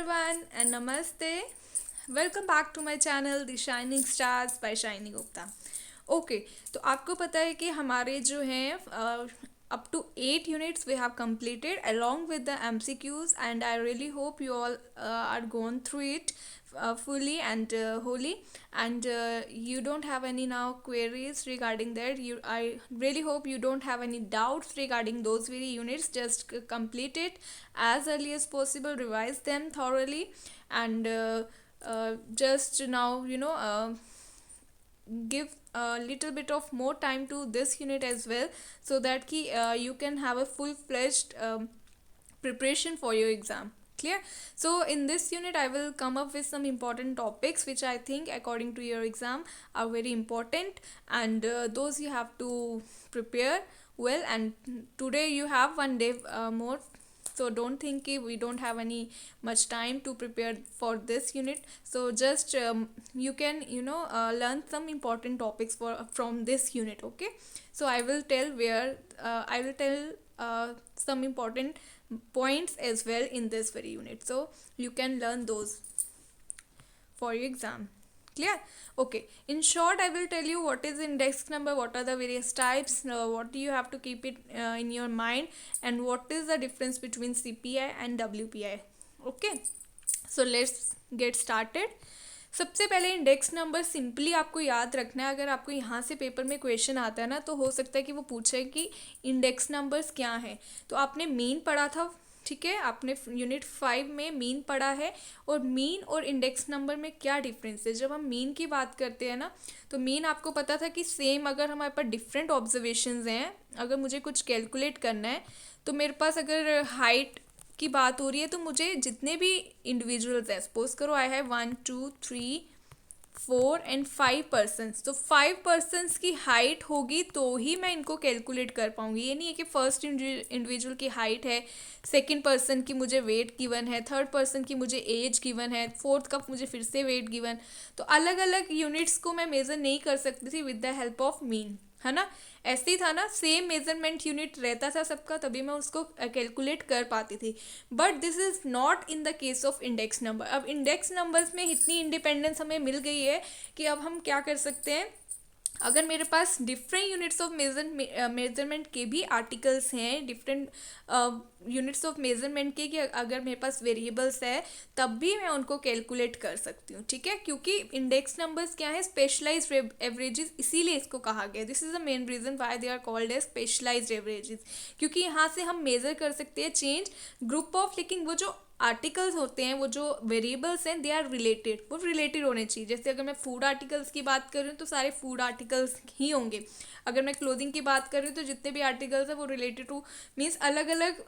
everyone and namaste. Welcome back to my channel The Shining Stars by Shiny Gupta. Okay तो आपको पता है कि हमारे जो हैं up to 8 units we have completed along with the MCQs, and I really hope you all are gone through it fully and wholly, and you don't have any now queries regarding that. I really hope you don't have any doubts regarding those very units. Just complete it as early as possible, revise them thoroughly, and just now give a little bit of more time to this unit as well, so that you can have a full-fledged preparation for your exam. Clear? So in this unit I will come up with some important topics which I think according to your exam are very important, and those you have to prepare well. And today you have one day more, so don't think we don't have any much time to prepare for this unit. So just you can learn some important topics from this unit. Okay, so I will tell some important points as well in this very unit, so you can learn those for your exam. Clear? Okay, in short I will tell you what is index number, what are the various types, what do you have to keep it in your mind, and what is the difference between CPI and WPI. Okay, so let's get started. सबसे पहले index number simply आपको याद रखना है. अगर आपको यहाँ से पेपर में क्वेश्चन आता है ना, तो हो सकता है कि वो पूछे कि इंडेक्स नंबर्स क्या हैं. तो आपने मीन पढ़ा था, ठीक है, आपने यूनिट 5 में मीन पढ़ा है. और मीन और इंडेक्स नंबर में क्या डिफरेंस है. जब हम मीन की बात करते हैं ना, तो मीन आपको पता था कि सेम अगर हमारे पास डिफरेंट ऑब्जर्वेशंस हैं, अगर मुझे कुछ कैलकुलेट करना है, तो मेरे पास अगर हाइट की बात हो रही है, तो मुझे जितने भी इंडिविजुअल्स हैं, सपोज करो आई हैव 1 2 3 4 एंड 5 पर्सनस, तो 5 पर्सनस की हाइट होगी तो ही मैं इनको कैलकुलेट कर पाऊंगी. ये नहीं है कि फर्स्ट इंडिविजुअल की हाइट है, सेकंड पर्सन की मुझे वेट गिवन है, थर्ड पर्सन की मुझे एज गिवन है, फोर्थ का मुझे फिर से वेट गिवन. तो अलग अलग यूनिट्स को मैं मेज़र नहीं कर सकती थी with the help of mean, है ना. ऐसे ही था ना, सेम मेजरमेंट यूनिट रहता था सबका, तभी मैं उसको कैलकुलेट कर पाती थी. But this is not in the case of index number. अब इंडेक्स नंबर्स में इतनी इंडिपेंडेंस हमें मिल गई है कि अब हम क्या कर सकते हैं, अगर मेरे पास डिफरेंट यूनिट्स ऑफ मेजरमेंट के भी आर्टिकल्स हैं, डिफरेंट यूनिट्स ऑफ मेजरमेंट के, कि अगर मेरे पास वेरिएबल्स है, तब भी मैं उनको कैलकुलेट कर सकती हूँ. ठीक है, क्योंकि इंडेक्स नंबर्स क्या है, स्पेशलाइज्ड एवरेजेस, इसीलिए इसको कहा गया. This is the main reason why they are called as specialised averages, क्योंकि यहाँ से हम मेजर कर सकते हैं चेंज ग्रुप ऑफ. लेकिन वो जो आर्टिकल्स होते हैं, वो जो वेरिएबल्स हैं, दे आर रिलेटेड, वो रिलेटेड होने चाहिए. जैसे अगर मैं फूड आर्टिकल्स की बात कर रही हूँ, तो सारे फूड आर्टिकल्स ही होंगे. अगर मैं क्लोथिंग की बात कर रही हूँ, तो जितने भी आर्टिकल्स हैं वो रिलेटेड टू, मीन्स अलग अलग.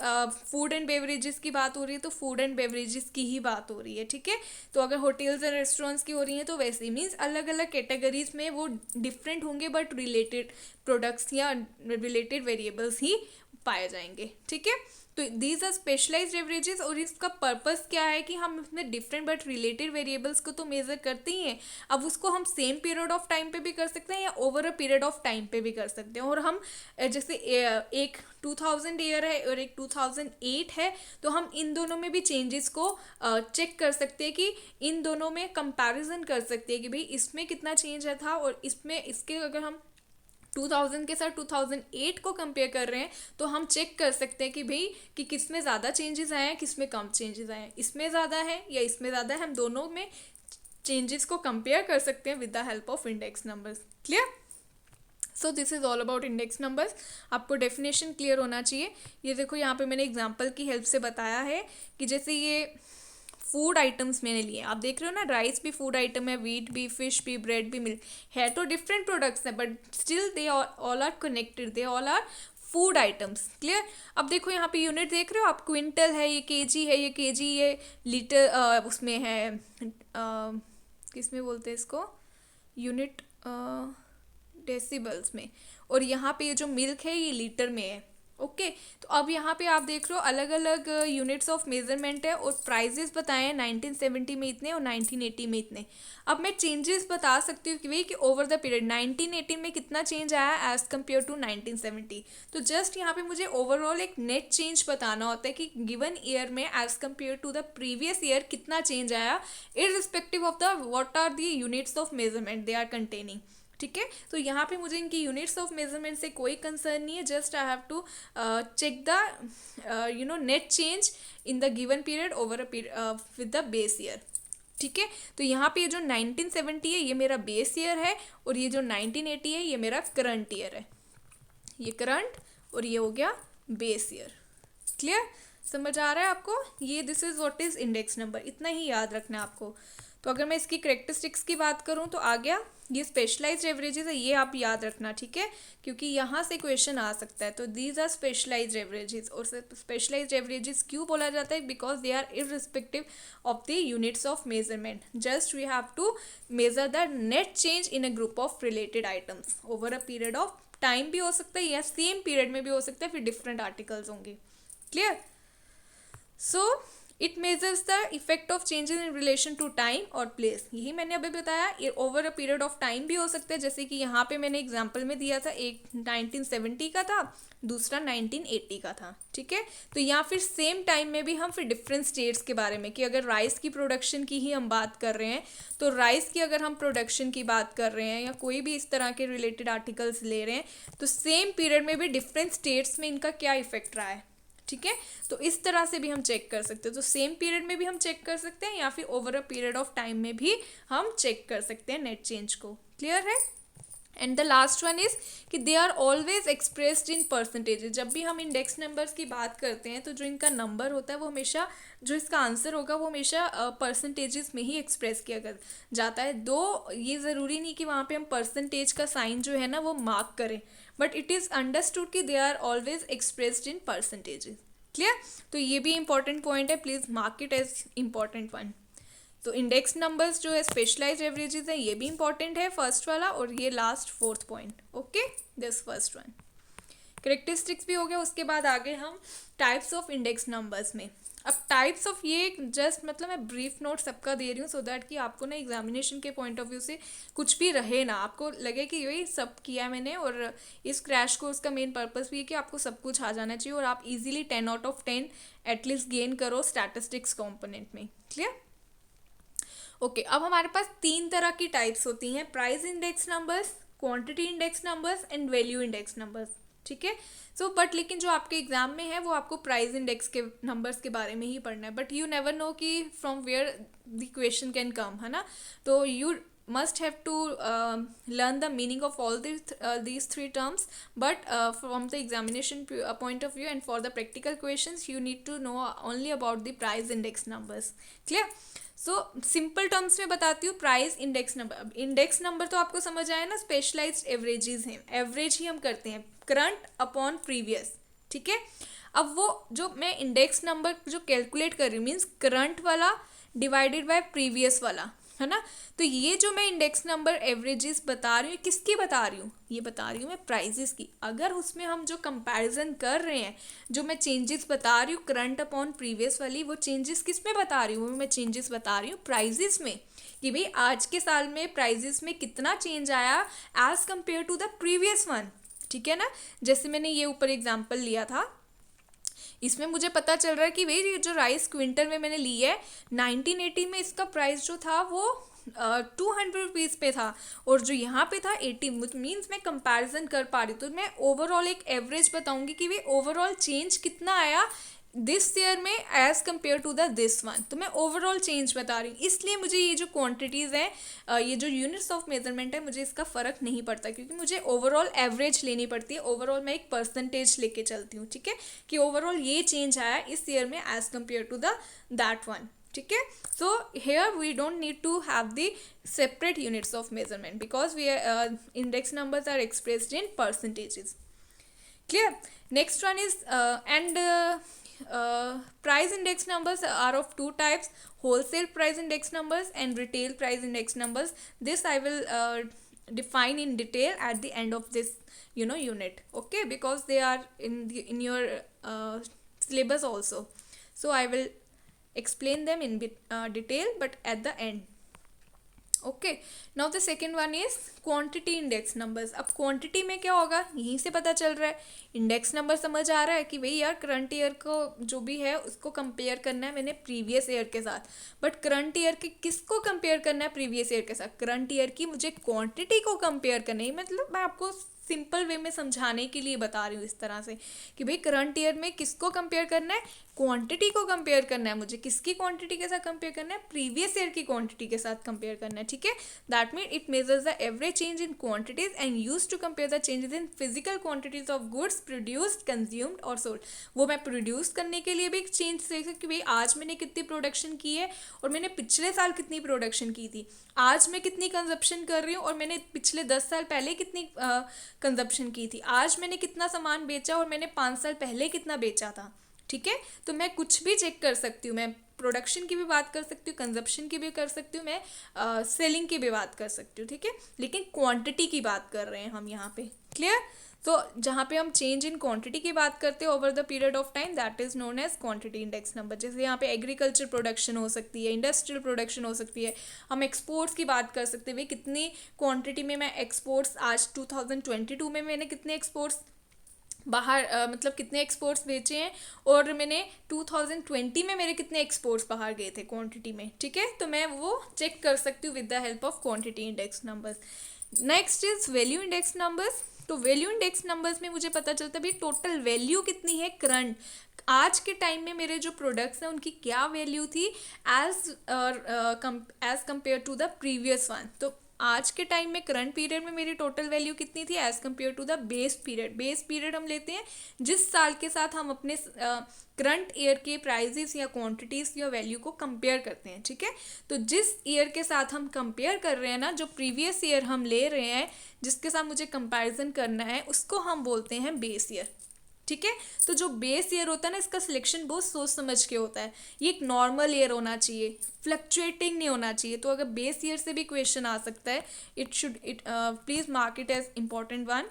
फूड एंड बेवरेजेस की बात हो रही है, तो फूड एंड बेवरेजेस की ही बात हो रही है. ठीक है, तो अगर होटल्स एंड रेस्टोरेंट्स की हो रही हैं, तो वैसे ही मीन्स अलग अलग कैटेगरीज में वो डिफरेंट होंगे, बट रिलेटेड प्रोडक्ट्स या रिलेटेड वेरिएबल्स ही पाए जाएंगे. ठीक है, तो दीज आर स्पेशलाइज्ड एवरेजेस. और इसका पर्पस क्या है कि हम इसमें डिफरेंट बट रिलेटेड वेरिएबल्स को तो मेजर करते ही हैं. अब उसको हम सेम पीरियड ऑफ टाइम पे भी कर सकते हैं या over a period of time पे भी कर सकते हैं. और हम जैसे एक 2000 ईयर है और एक 2008 है, तो हम इन दोनों में भी चेंजेस को चेक कर सकते हैं, कि इन दोनों में कंपैरिजन कर सकते हैं कि भाई इसमें कितना चेंज था, और इसमें इसके अगर हम 2000 के साथ 2008 को कंपेयर कर रहे हैं, तो हम चेक कर सकते हैं कि भाई कि किस में ज़्यादा चेंजेस आए हैं, किस में कम चेंजेस आए हैं, इसमें ज़्यादा है या इसमें ज़्यादा है. हम दोनों में चेंजेस को कंपेयर कर सकते हैं with the help of index numbers. Clear? So this is all about index numbers. आपको डेफिनेशन क्लियर होना चाहिए. ये देखो, यहाँ पे मैंने एग्जाम्पल की हेल्प से बताया है कि जैसे ये फूड आइटम्स मैंने लिए, आप देख रहे हो ना, राइस भी फूड आइटम है, वीट भी, फिश भी, ब्रेड भी, मिल्क है. तो डिफरेंट प्रोडक्ट्स हैं, but still they all are connected, they all are food items. Clear? अब देखो यहाँ पे यूनिट देख रहे हो आप, क्विंटल है, ये केजी है, ये केजी, ये लीटर उसमें है, किस में बोलते हैं इसको, यूनिट डेसिबल्स में. और यहाँ पे ये जो मिल्क है, ये लीटर में है. ओके तो अब यहाँ पे आप देख रहे हो अलग अलग यूनिट्स ऑफ मेजरमेंट है और प्राइजेस बताए हैं 1970 में इतने और 1980 में इतने। अब मैं चेंजेस बता सकती हूँ कि भाई कि ओवर द पीरियड 1980 में कितना चेंज आया एज कम्पेयर टू 1970। तो जस्ट यहाँ पे मुझे ओवरऑल एक नेट चेंज बताना होता है कि गिवन ईयर में as compare to the previous year कितना चेंज आया, irrespective of the what are the units of measurement they are containing. ठीक है, तो यहाँ पे मुझे इनकी यूनिट्स ऑफ मेजरमेंट से कोई कंसर्न नहीं है, just I have to check the net change in the given period over a with the base year. ठीक है, तो यहाँ पे जो 1970 है ये मेरा बेस ईयर है और ये जो 1980 है ये मेरा करंट ईयर है। ये करंट और ये हो गया बेस ईयर। क्लियर, समझ आ रहा है आपको? ये this is what is index number, इतना ही याद रखना है आपको। तो अगर मैं इसकी करेक्टरिस्टिक्स की बात करूं तो आ गया ये स्पेशलाइज्ड एवरेजेस है, ये आप याद रखना। ठीक है, क्योंकि यहाँ से क्वेश्चन आ सकता है। तो दीज आर स्पेशलाइज्ड एवरेजेस, और स्पेशलाइज्ड एवरेजेस क्यों बोला जाता है? Because they are irrespective of the units of measurement, just we have to measure the net change in a group of related items over a period of time भी हो सकता है या सेम पीरियड में भी हो सकता है, फिर डिफरेंट आर्टिकल्स होंगे। Clear, so it measures the effect of changes in relation to time और प्लेस। यही मैंने अभी बताया, ये over a period of time भी हो सकता है, जैसे कि यहाँ पे मैंने एग्जांपल में दिया था, एक 1970 का था, दूसरा 1980 का था। ठीक है, तो या फिर सेम टाइम में भी हम फिर डिफरेंट स्टेट्स के बारे में, कि अगर राइस की प्रोडक्शन की ही हम बात कर रहे हैं, तो राइस की अगर हम प्रोडक्शन की बात कर रहे हैं या कोई भी इस तरह के रिलेटेड आर्टिकल्स ले रहे हैं, तो सेम पीरियड में भी डिफरेंट स्टेट्स में इनका क्या इफेक्ट रहा है। ठीक है, तो इस तरह से भी हम चेक कर सकते हैं। तो सेम पीरियड में भी हम चेक कर सकते हैं या फिर over a period of time में भी हम चेक कर सकते हैं नेट चेंज को। क्लियर है? And the last one is कि they are always expressed in percentages. जब भी हम इंडेक्स नंबर्स की बात करते हैं तो जो इनका नंबर होता है वो हमेशा, जो इसका आंसर होगा वो हमेशा परसेंटेजेस में ही एक्सप्रेस किया जाता है। दो ये ज़रूरी नहीं कि वहाँ पे हम परसेंटेज का साइन जो है ना वो मार्क करें, बट इट इज़ अंडरस्टूड कि they are always expressed in percentages. Clear, तो ये भी इंपॉर्टेंट पॉइंट है, please mark it as important one. तो इंडेक्स नंबर्स जो है स्पेशलाइज्ड एवरेजेस है, ये भी इंपॉर्टेंट है फर्स्ट वाला, और ये last fourth point. Okay, this first one characteristics भी हो गया। उसके बाद आगे हम टाइप्स ऑफ इंडेक्स नंबर्स में। अब टाइप्स ऑफ ये जस्ट मतलब मैं ब्रीफ नोट सबका दे रही हूँ, सो दैट कि आपको ना एग्जामिनेशन के पॉइंट ऑफ व्यू से कुछ भी रहे ना, आपको लगे कि यही सब किया मैंने। और इस क्रैश कोर्स का मेन पर्पस भी है कि आपको सब कुछ आ जाना चाहिए और आप easily 10 out of 10 at least gain करो स्टैटिस्टिक्स कॉम्पोनेंट में। क्लियर, ओके, अब हमारे पास तीन तरह की टाइप्स होती हैं, price index numbers, quantity index numbers and value index numbers. ठीक है, सो बट लेकिन जो आपके एग्जाम में है वो आपको प्राइस इंडेक्स के नंबर्स के बारे में ही पढ़ना है, बट यू नेवर नो कि from where the question can come, है ना। तो यू must have to learn the meaning of all these three terms, but from the examination point of view and for the practical questions you need to know only about the price index numbers. Clear? So simple terms में बताती हूँ price index number. अब index number तो आपको समझ आया ना, specialised averages हैं, एवरेज ही हम करते हैं करंट अपॉन प्रीवियस। ठीक है, अब वो जो मैं इंडेक्स नंबर जो कैलकुलेट कर रही हूँ मीन्स करंट वाला डिवाइडेड बाय प्रीवियस वाला, है ना। तो ये जो मैं इंडेक्स नंबर एवरेजेस बता रही हूँ किसकी बता रही हूँ? ये बता रही हूँ मैं प्राइजेस की। अगर उसमें हम जो कंपैरिजन कर रहे हैं, जो मैं चेंजेस बता रही हूँ करंट अपॉन प्रीवियस वाली, वो चेंजेस किस में बता रही हूँ? मैं चेंजेस बता रही हूँ प्राइजेस में, कि भाई आज के साल में प्राइजेस में कितना चेंज आया as compare to the previous one. ठीक है ना, जैसे मैंने ये ऊपर एग्जाम्पल लिया था, इसमें मुझे पता चल रहा है कि भाई जो राइस क्विंटल में मैंने ली है 1980 में, इसका प्राइस जो था वो 200 रुपीज़ पे था और जो यहाँ पे था 80, मीन्स मैं कंपैरिजन कर पा रही। तो मैं ओवरऑल एक एवरेज बताऊंगी कि भाई ओवरऑल चेंज कितना आया दिस ईयर में as compare to the this one. तो मैं ओवरऑल चेंज बता रही हूँ, इसलिए मुझे ये जो क्वांटिटीज़ हैं, ये जो यूनिट्स ऑफ मेजरमेंट है, मुझे इसका फ़र्क नहीं पड़ता, क्योंकि मुझे ओवरऑल एवरेज लेनी पड़ती है। ओवरऑल मैं एक परसेंटेज लेके चलती हूँ। ठीक है, कि ओवरऑल ये चेंज आया इस ईयर में as compare to the that one. ठीक है, so here we don't need to have the separate units of measurement because we index numbers are expressed in percentages. Clear? Next one is price index numbers are of two types: wholesale price index numbers and retail price index numbers. This I will define in detail at the end of this unit, okay, because they are in your syllabus also. So I will explain them in detail but at the end. Okay, now the second one is quantity index numbers. अब quantity में क्या होगा, यहीं से पता चल रहा है. इंडेक्स नंबर समझ आ रहा है कि भाई यार करंट ईयर को जो भी है उसको कंपेयर करना है मैंने प्रीवियस ईयर के साथ. बट करंट ईयर के किसको कंपेयर करना है प्रीवियस ईयर के साथ? करंट ईयर की मुझे क्वांटिटी को कंपेयर करना है. मतलब मैं आपको सिंपल वे में समझाने के लिए बता रही हूँ इस तरह से कि भाई करंट ईयर में किसको कंपेयर करना है, क्वांटिटी को कंपेयर करना है मुझे. किसकी क्वांटिटी के साथ कंपेयर करना है? प्रीवियस ईयर की क्वांटिटी के साथ कंपेयर करना है. ठीक है, that mean it measures the average change in quantities and use to compare the changes in physical quantities of goods produced, consumed और सोल्ड. वो मैं प्रोड्यूस करने के लिए भी एक चेंज देख सकती हूँ कि भाई आज मैंने कितनी प्रोडक्शन की है और मैंने पिछले साल कितनी प्रोडक्शन की थी. आज मैं कितनी कंजप्शन कर रही हूँ और मैंने पिछले 10 साल पहले कितनी कंजप्शन की थी. आज मैंने कितना सामान बेचा और मैंने 5 साल पहले कितना बेचा था. ठीक है, तो मैं कुछ भी चेक कर सकती हूँ. मैं प्रोडक्शन की भी बात कर सकती हूँ, कंजप्शन की भी कर सकती हूँ, मैं सेलिंग की भी बात कर सकती हूँ. ठीक है, लेकिन क्वांटिटी की बात कर रहे हैं हम यहाँ पे. क्लियर? तो जहाँ पे हम चेंज इन क्वांटिटी की बात करते हैं over the period of time, that is known as quantity index number. जैसे यहाँ पे एग्रीकल्चर प्रोडक्शन हो सकती है, इंडस्ट्रियल प्रोडक्शन हो सकती है. हम एक्सपोर्ट्स की बात कर सकते हैं, भाई कितनी क्वांटिटी में मैं एक्सपोर्ट्स आज 2022 में मैंने कितने एक्सपोर्ट्स बाहर मतलब कितने एक्सपोर्ट्स बेचे हैं और मैंने 2020 में मेरे कितने एक्सपोर्ट्स बाहर गए थे क्वांटिटी में. ठीक है, तो मैं वो चेक कर सकती हूँ with the help of quantity index numbers. Next is value index numbers. तो वैल्यू इंडेक्स नंबर्स में मुझे पता चलता है भाई टोटल वैल्यू कितनी है करंट. आज के टाइम में मेरे जो प्रोडक्ट्स हैं उनकी क्या वैल्यू थी as compare to the previous one. तो आज के टाइम में करंट पीरियड में मेरी टोटल वैल्यू कितनी थी as compare to the base period. Base period हम लेते हैं जिस साल के साथ हम अपने करंट ईयर के प्राइजेस या क्वांटिटीज़ या वैल्यू को कंपेयर करते हैं. ठीक है, तो जिस ईयर के साथ हम कंपेयर कर रहे हैं ना, जो प्रीवियस ईयर हम ले रहे हैं जिसके साथ मुझे कंपैरिजन करना है, उसको हम बोलते हैं बेस ईयर. ठीक है, तो जो बेस ईयर होता है ना, इसका सिलेक्शन बहुत सोच समझ के होता है. ये एक नॉर्मल ईयर होना चाहिए, फ्लक्चुएटिंग नहीं होना चाहिए. तो अगर बेस ईयर से भी क्वेश्चन आ सकता है, it please mark it as important one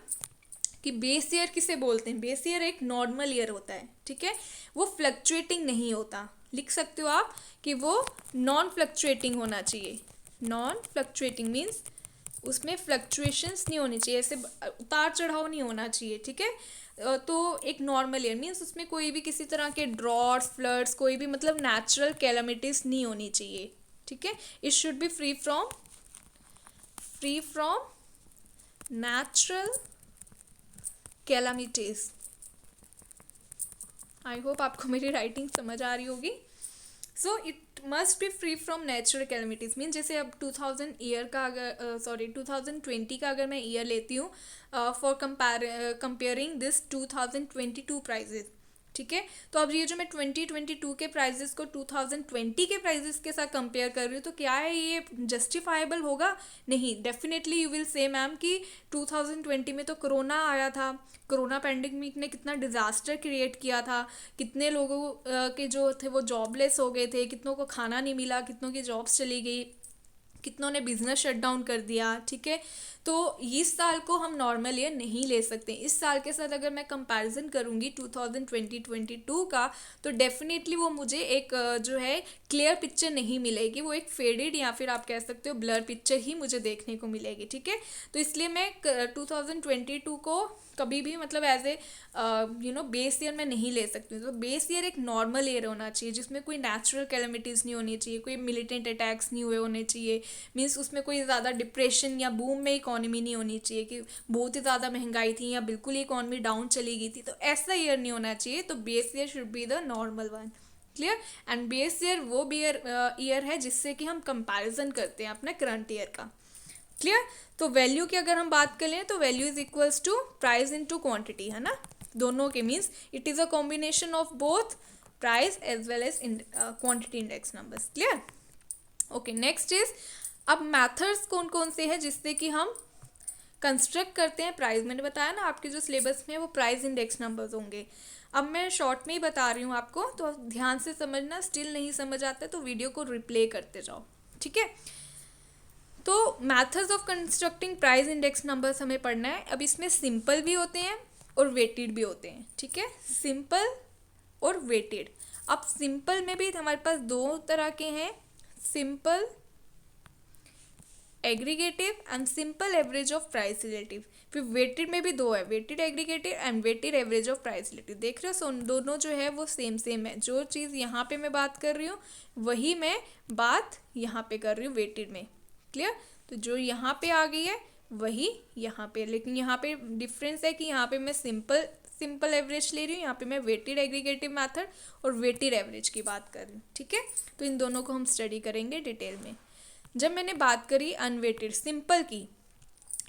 कि बेस ईयर किसे बोलते हैं. बेस ईयर एक नॉर्मल ईयर होता है. ठीक है, वो फ्लक्चुएटिंग नहीं होता. लिख सकते हो आप कि वो नॉन फ्लक्चुएटिंग होना चाहिए. नॉन फ्लक्चुएटिंग मीन्स उसमें फ्लक्चुएशंस नहीं होनी चाहिए, ऐसे उतार चढ़ाव नहीं होना चाहिए. ठीक है, तो एक नॉर्मल ईयर मीन्स उसमें कोई भी किसी तरह के ड्रॉट्स, फ्लड्स, कोई भी मतलब नेचुरल कैलामिटीज नहीं होनी चाहिए. ठीक है, it should be free from natural calamities. I hope आपको मेरी राइटिंग समझ आ रही होगी. So it must be free from natural calamities. Mean जैसे अब 2000 ईयर का अगर 2020 का अगर मैं ईयर लेती हूँ फॉर कंपेयरिंग दिस 2022 प्राइजेस. ठीक है, तो अब ये जो मैं 2022 के प्राइजेस को 2020 के प्राइजेस के साथ कंपेयर कर रही हूँ, तो क्या है ये जस्टिफाइबल होगा? नहीं. Definitely you will say ma'am कि 2020 में तो कोरोना आया था, कोरोना पैंडेमिक ने कितना डिज़ास्टर क्रिएट किया था, कितने लोगों के जो थे वो जॉबलेस हो गए थे, कितनों को खाना नहीं मिला, कितनों की जॉब्स चली गई, कितनों ने बिजनेस शट डाउन कर दिया. ठीक है, तो इस साल को हम नॉर्मल ईयर नहीं ले सकते. इस साल के साथ अगर मैं कंपैरिजन करूँगी 2020-22 का, तो डेफिनेटली वो मुझे एक जो है क्लियर पिक्चर नहीं मिलेगी. वो एक फेडेड या फिर आप कह सकते हो ब्लर पिक्चर ही मुझे देखने को मिलेगी. ठीक है, तो इसलिए मैं 2022 को कभी भी मतलब एज ए बेस ईयर में नहीं ले सकती हूँ. तो बेस ईयर एक नॉर्मल ईयर होना चाहिए जिसमें कोई नेचुरल कैलमिटीज़ नहीं होनी चाहिए, कोई मिलिटेंट अटैक्स नहीं हुए होने चाहिए. मीन्स उसमें कोई ज़्यादा डिप्रेशन या बूम में इकॉनमी नहीं होनी चाहिए कि बहुत ही ज़्यादा महंगाई थी या बिल्कुल ही इकॉनमी डाउन चली गई थी. तो ऐसा ईयर नहीं होना चाहिए. तो base year should be the normal one. Clear? And base year वो ईयर है जिससे कि हम कंपैरिजन करते हैं अपने करंट ईयर का. क्लियर? तो वैल्यू की अगर हम बात करें तो value is equals to price into quantity, है ना, दोनों के. Means it is a combination of both price as well as quantity index numbers. Clear? Okay, next is अब मैथड्स कौन कौन से हैं जिससे कि हम कंस्ट्रक्ट करते हैं प्राइस. मैंने बताया ना आपके जो सिलेबस में वो प्राइस इंडेक्स नंबर्स होंगे. अब मैं शॉर्ट में ही बता रही हूँ आपको, तो ध्यान से समझना. स्टिल नहीं समझ आता तो वीडियो को रिप्ले करते जाओ. ठीक है, तो methods of constructing price index numbers हमें पढ़ना है। अब इसमें सिंपल भी होते हैं और वेटेड भी होते हैं, ठीक है, सिंपल और वेटेड। अब सिंपल में भी हमारे पास दो तरह के हैं, simple aggregative and simple average of price relative. फिर वेटेड में भी दो है, weighted aggregative and weighted average of price relative. देख रहे हो, दोनों जो है वो सेम है। जो चीज़ यहाँ पे मैं बात कर रही हूँ वही मैं बात यहाँ पे कर रही हूँ वेटेड में। क्लियर? तो जो यहाँ पे आ गई है वही यहाँ पे, लेकिन यहाँ पे डिफरेंस है कि यहाँ पे मैं सिंपल एवरेज ले रही हूँ, यहाँ पे मैं वेटेड एग्रीगेटिव मेथड और वेटेड एवरेज की बात कर रही हूँ, ठीक है। तो इन दोनों को हम स्टडी करेंगे डिटेल में। जब मैंने बात करी अनवेटेड सिंपल की,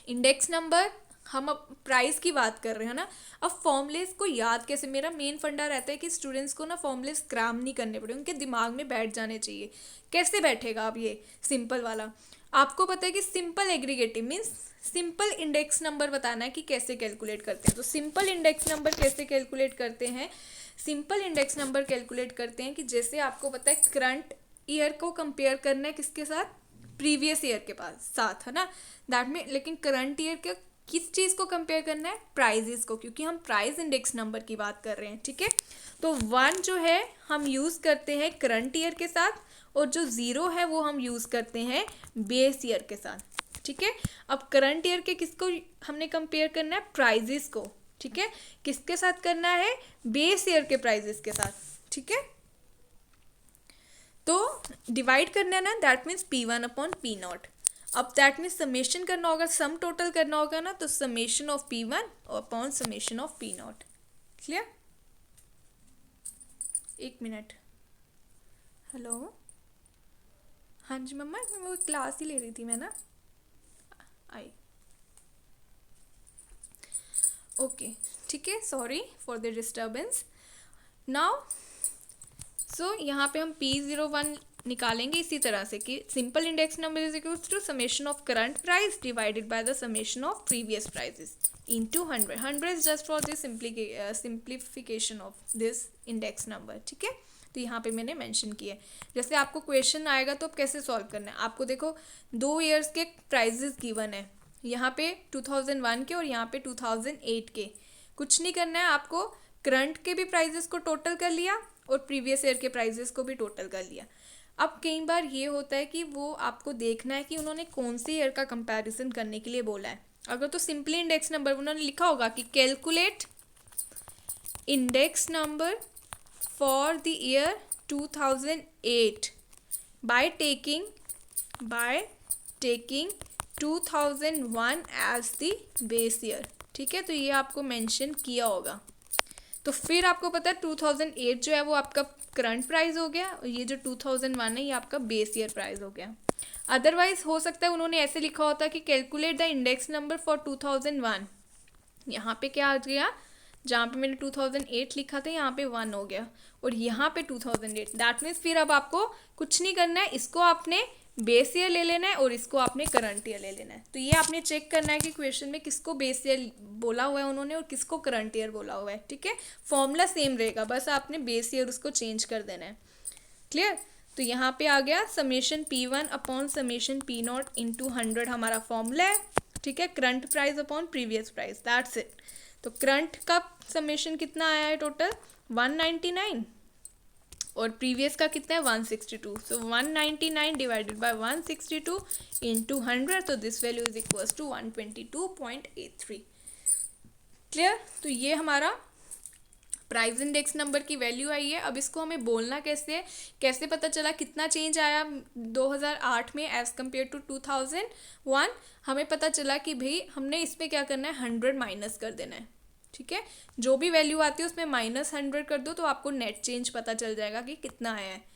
इंडेक्स नंबर, हम अब प्राइस की बात कर रहे हैं ना। अब फॉर्मूलेस को याद कैसे, मेरा मेन फंडा रहता है कि स्टूडेंट्स को ना फॉर्मूलेस क्रैम नहीं करने पड़े, उनके दिमाग में बैठ जाने चाहिए। कैसे बैठेगा अब ये सिंपल वाला? आपको पता है कि simple aggregative means simple index number बताना है कि कैसे कैलकुलेट करते हैं। तो सिंपल इंडेक्स नंबर कैसे कैलकुलेट करते हैं? सिंपल इंडेक्स नंबर कैलकुलेट करते हैं कि जैसे आपको पता है करंट ईयर को कंपेयर करना है किसके साथ? प्रीवियस ईयर के साथ, है ना। दैट में लेकिन करंट ईयर के किस चीज़ को कंपेयर करना है? प्राइजेस को, क्योंकि हम प्राइस इंडेक्स नंबर की बात कर रहे हैं, ठीक है। तो 1 जो है हम यूज़ करते हैं करंट ईयर के साथ, और जो 0 है वो हम यूज़ करते हैं बेस ईयर के साथ, ठीक है। अब करंट ईयर के किसको हमने कंपेयर करना है? प्राइजेस को, ठीक है। किसके साथ करना है? बेस ईयर के प्राइजेस के साथ, ठीक है। तो डिवाइड करना है ना, that means P1 upon P0। अब दैट मीन्स समेशन करना होगा, सम टोटल करना होगा ना, तो summation of P1 upon summation of P0। Clear? एक मिनट, हेलो, हाँ जी मम्मा, वो क्लास ही ले रही थी मैं ना, आई। ओके, ठीक है, sorry for the disturbance. Now so यहाँ पे हम P01 निकालेंगे इसी तरह से कि simple index number is equals to summation of current price divided by the summation of previous prices into 100। 100 is just for this simplification of this index number, ठीक है। तो यहाँ पे मैंने मेंशन किया है। जैसे आपको क्वेश्चन आएगा तो अब कैसे सॉल्व करना है, आपको देखो 2 ईयर्स के प्राइजेस गिवन है, यहाँ पे 2001 के और यहाँ पे 2008 के। कुछ नहीं करना है आपको, करंट के भी प्राइजेस को टोटल कर लिया और प्रीवियस ईयर के प्राइजेस को भी टोटल कर लिया। अब कई बार ये होता है कि वो आपको देखना है कि उन्होंने कौन से ईयर का कंपैरिजन करने के लिए बोला है। अगर तो सिंपली इंडेक्स नंबर उन्होंने लिखा होगा कि calculate index number for the year 2008 by taking 2001 as the base year, ठीक है। तो ये आपको मेंशन किया होगा। तो फिर आपको पता है 2008 जो है वो आपका करंट प्राइस हो गया, और ये जो 2001 है ये आपका बेस ईयर प्राइस हो गया। अदरवाइज हो सकता है उन्होंने ऐसे लिखा होता कि calculate the index number for 2001, यहाँ पे क्या आ गया, जहाँ पे मैंने 2008 लिखा था यहाँ पे 1 हो गया, और यहाँ पे 2008। दैट मीन्स फिर अब आपको कुछ नहीं करना है, इसको आपने बेस ईयर ले लेना है और इसको आपने करंट ईयर ले लेना है। तो ये आपने चेक करना है कि क्वेश्चन में किसको बेस ईयर बोला हुआ है उन्होंने और किसको करंट ईयर बोला हुआ है, ठीक है। फॉर्मूला सेम रहेगा, बस आपने बेस ईयर उसको चेंज कर देना है। क्लियर? तो यहाँ पे आ गया summation P1 upon summation P0 into 100 हमारा फॉर्मूला है, ठीक है। Current price upon previous price, that's it. तो करंट का समेशन कितना आया है टोटल? 199, और प्रीवियस का कितना है? 162। सो 199 डिवाइडेड बाय 162 इंटू 100, तो this value is equals to 122.83। Clear? तो ये हमारा प्राइस इंडेक्स नंबर की वैल्यू आई है। अब इसको हमें बोलना कैसे है, कैसे पता चला कितना चेंज आया 2008 में एज कम्पेयर टू 2001? हमें पता चला कि भाई हमने इसमें क्या करना है, 100 माइनस कर देना है, ठीक है। जो भी वैल्यू आती है उसमें -100 कर दो, तो आपको नेट चेंज पता चल जाएगा कि कितना आया है।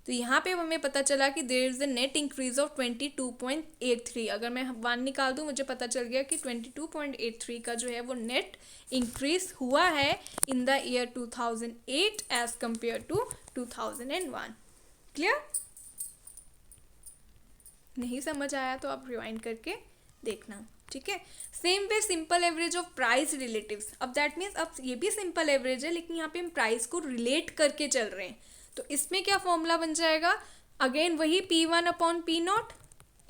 तो यहाँ पे हमें पता चला कि there is a net increase of 22.83। अगर मैं 1 निकाल दूँ मुझे पता चल गया कि 22.83 का जो है वो नेट इंक्रीज हुआ है in the year 2008 as compare to 2001। Clear? नहीं समझ आया तो आप रिवाइंड करके देखना, ठीक है। Same way simple average of price relatives. अब दैट मीन्स अब ये भी सिंपल एवरेज है, लेकिन यहाँ पे हम प्राइस को रिलेट करके चल रहे हैं। तो इसमें क्या फॉर्मूला बन जाएगा? अगेन वही P1 upon P0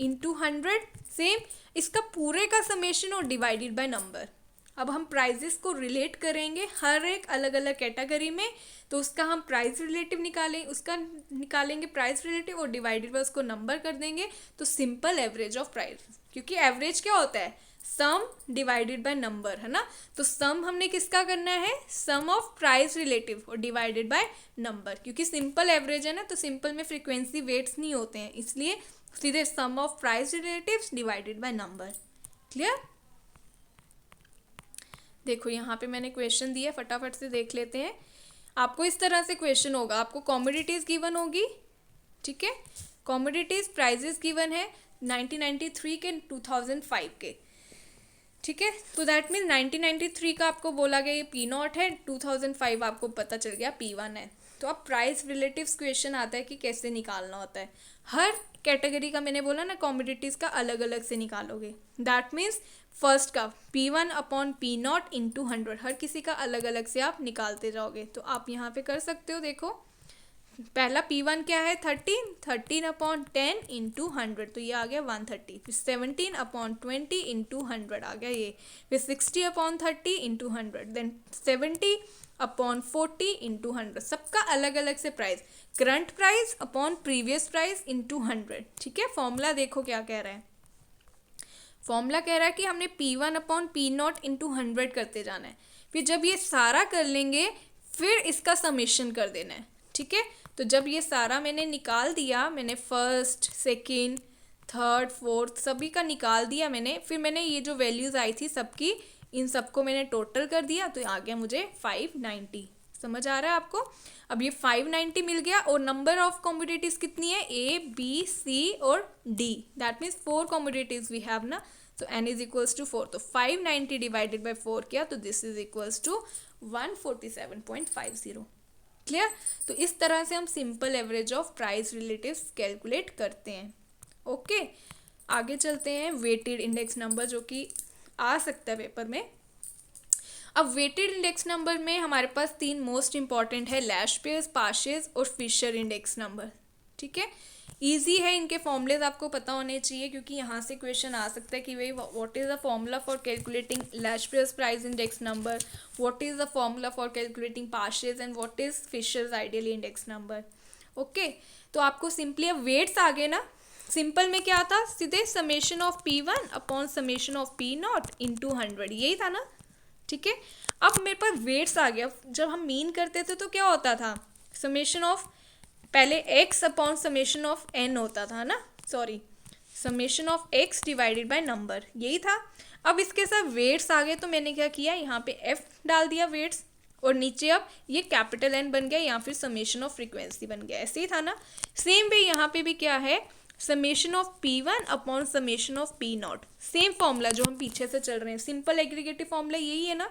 into 100, same इसका पूरे का समेशन और डिवाइडेड बाय नंबर। अब हम प्राइजेस को रिलेट करेंगे हर एक अलग अलग कैटेगरी में, तो उसका हम प्राइस रिलेटिव निकालेंगे प्राइस रिलेटिव और डिवाइडेड बाय उसको नंबर कर देंगे, तो सिंपल एवरेज ऑफ प्राइस, क्योंकि एवरेज क्या होता है, सम डिवाइडेड बाय नंबर, है ना। तो सम हमने किसका करना है, सम ऑफ प्राइस रिलेटिव और डिवाइडेड बाय नंबर, क्योंकि सिंपल एवरेज है ना, तो सिंपल में फ्रीक्वेंसी वेट्स नहीं होते हैं, इसलिए सीधे sum of price relatives divided by number. Clear. देखो यहाँ पे मैंने क्वेश्चन दिया, फटाफट से देख लेते हैं। आपको इस तरह से क्वेश्चन होगा, आपको कॉमोडिटीज गिवन होगी, ठीक है, कॉमोडिटीज प्राइजेस गिवन है 1993 के 2005 के, ठीक है। तो दैट मीन 1993 का आपको बोला गया ये P0 है, 2005 आपको पता चल गया P1 है। तो अब प्राइस रिलेटिव्स क्वेश्चन आता है कि कैसे निकालना होता है, हर कैटेगरी का मैंने बोला ना कॉमोडिटीज़ का अलग अलग से निकालोगे। दैट मीन्स फर्स्ट का P1 अपॉन P0 इंटू 100, हर किसी का अलग अलग से आप निकालते जाओगे। तो आप यहाँ पे कर सकते हो, देखो पहला P1 क्या है 13 अपॉन 10 इंटू 100, तो ये आ गया 130। फिर 17 अपॉन 20 इंटू 100 आ गया ये, फिर 60 upon 30 into 100, then 70 upon 40 into 100, सबका अलग अलग से price, current price upon previous price into 100, ठीक है। फॉर्मूला देखो क्या कह रहा है, फॉर्मूला कह रहा है कि हमने P1 अपॉन P0 इंटू 100 करते जाना है, फिर जब ये सारा कर लेंगे फिर इसका समेशन कर देना है, ठीक है। तो जब ये सारा मैंने निकाल दिया, मैंने फर्स्ट सेकेंड थर्ड फोर्थ सभी का निकाल दिया मैंने, फिर मैंने ये जो वैल्यूज़ आई थी सबकी, इन सबको मैंने टोटल कर दिया, तो आ गया मुझे 590। समझ आ रहा है आपको। अब ये 590 मिल गया, और नंबर ऑफ कॉमोडिटीज़ कितनी है, A B C और D, that means 4 commodities we have ना, तो n इज इक्वल्स टू 4, तो 590 डिवाइडेड बाई 4 किया, तो this is equals to 147.50। Clear. तो इस तरह से हम simple average of price relatives calculate करते हैं। ओके, आगे चलते हैं। वेटेड इंडेक्स नंबर जो कि आ सकता है पेपर में। अब वेटेड इंडेक्स नंबर में हमारे पास 3 मोस्ट इंपॉर्टेंट है, लैश पेयर्स, पाशेस और फिशर इंडेक्स नंबर, ठीक है। इजी है, इनके फॉर्मूलेज आपको पता होने चाहिए, क्योंकि यहाँ से क्वेश्चन आ सकता है कि भाई what is the formula for calculating Laspeyres price index number, what is the formula for calculating Paasche's and what is Fisher's ideal index number. Okay, तो आपको सिंपली अब वेट्स आ गए ना, सिंपल में क्या था, सीधे summation of P1 upon summation of P0 into 100, यही था ना, ठीक है। अब मेरे पास वेट्स आ गया, जब हम मीन करते थे तो क्या होता था, समेशन ऑफ पहले x upon summation of n होता था ना, sorry summation of x divided by number, यही था। अब इसके साथ वेट्स आ गए, तो मैंने क्या किया, यहाँ पे f डाल दिया वेट्स, और नीचे अब ये कैपिटल N बन गया, या फिर समेशन ऑफ फ्रीक्वेंसी बन गया, ऐसे ही था ना। सेम वे यहाँ पे भी क्या है, summation of P1 upon summation of P0, same formula जो हम पीछे से चल रहे हैं, सिंपल एग्रीगेटिव फॉर्मूला यही है ना,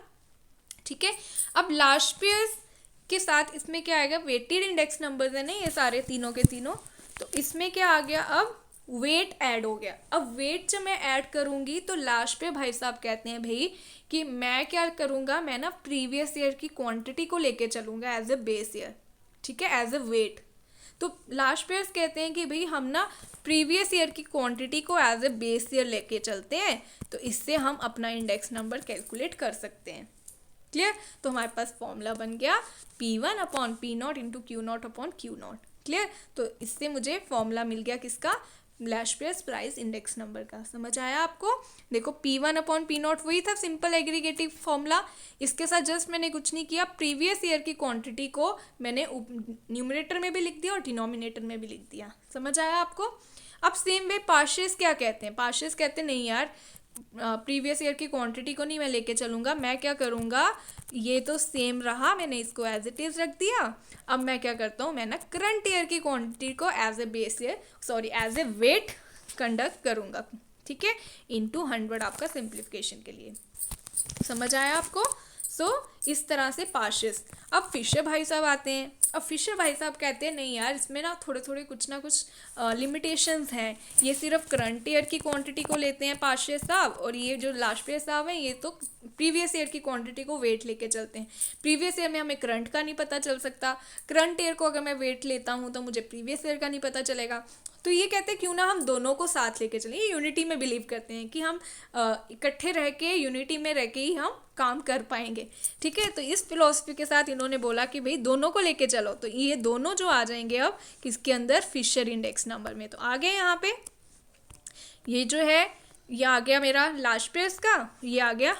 ठीक है। अब लास्ट पेयर्स के साथ इसमें क्या आएगा, वेटेड इंडेक्स नंबर्स है ना ये सारे तीनों के तीनों, तो इसमें क्या आ गया, अब वेट ऐड हो गया। अब वेट जब मैं ऐड करूंगी तो लास्ट पे भाई साहब कहते हैं भाई कि मैं क्या करूंगा, मैं ना प्रीवियस ईयर की क्वांटिटी को लेके चलूंगा एज ए बेस ईयर, ठीक है, एज ए वेट। तो लास्ट पेयर्स कहते हैं कि भाई हम ना प्रीवियस ईयर की क्वांटिटी को एज ए बेस ईयर लेके चलते हैं, तो इससे हम अपना इंडेक्स नंबर कैलकुलेट कर सकते हैं। क्लियर। तो हमारे पास फॉर्मूला बन गया P1 upon P0 into Q0 upon Q0। Clear. तो इससे मुझे फॉर्मूला मिल गया किसका, लैश पेयर्स प्राइस इंडेक्स नंबर का। समझ आया आपको। देखो P1 अपॉन P0 वही था सिंपल एग्रीगेटिव फॉर्मूला, इसके साथ जस्ट मैंने कुछ नहीं किया, प्रीवियस ईयर की क्वांटिटी को मैंने न्यूमरेटर में भी लिख दिया और डिनोमिनेटर में भी लिख दिया। समझ आया आपको। अब सेम वे पार्शियस क्या कहते हैं, पार्शियस कहते हैं नहीं यार प्रीवियस ईयर की क्वांटिटी को नहीं मैं लेके चलूँगा, मैं क्या करूँगा, ये तो सेम रहा, मैंने इसको एज इट इज़ रख दिया। अब मैं क्या करता हूँ, मैं ना करंट ईयर की क्वांटिटी को as a base year as a weight conduct करूँगा, ठीक है, इनटू 100 आपका सिंप्लीफिकेशन के लिए। समझ आया आपको। इस तरह से पार्शियस। अब फिशर भाई साहब आते हैं। अब फिशर भाई साहब कहते हैं नहीं यार इसमें ना थोड़े थोड़े कुछ ना कुछ लिमिटेशंस हैं, ये सिर्फ करंट ईयर की क्वांटिटी को लेते हैं पार्शियस साहब, और ये जो लास्ट ईयर साहब हैं ये तो प्रीवियस ईयर की क्वांटिटी को वेट लेके चलते हैं। प्रीवियस ईयर में हमें करंट का नहीं पता चल सकता, करंट ईयर को अगर मैं वेट लेता हूँ तो मुझे प्रीवियस ईयर का नहीं पता चलेगा। तो ये कहते हैं क्यों ना हम दोनों को साथ लेके चलें, ये यूनिटी में बिलीव करते हैं कि हम इकट्ठे रह के यूनिटी में रह के ही हम काम कर पाएंगे। ठीक है, तो इस फिलॉसफी के साथ इन्होंने बोला कि भाई दोनों को लेके चलो, तो ये दोनों जो आ जाएंगे अब किसके अंदर, फिशर इंडेक्स नंबर में। तो आ गए यहाँ पे, ये जो है ये आ गया मेरा लाशपेस का, ये आ गया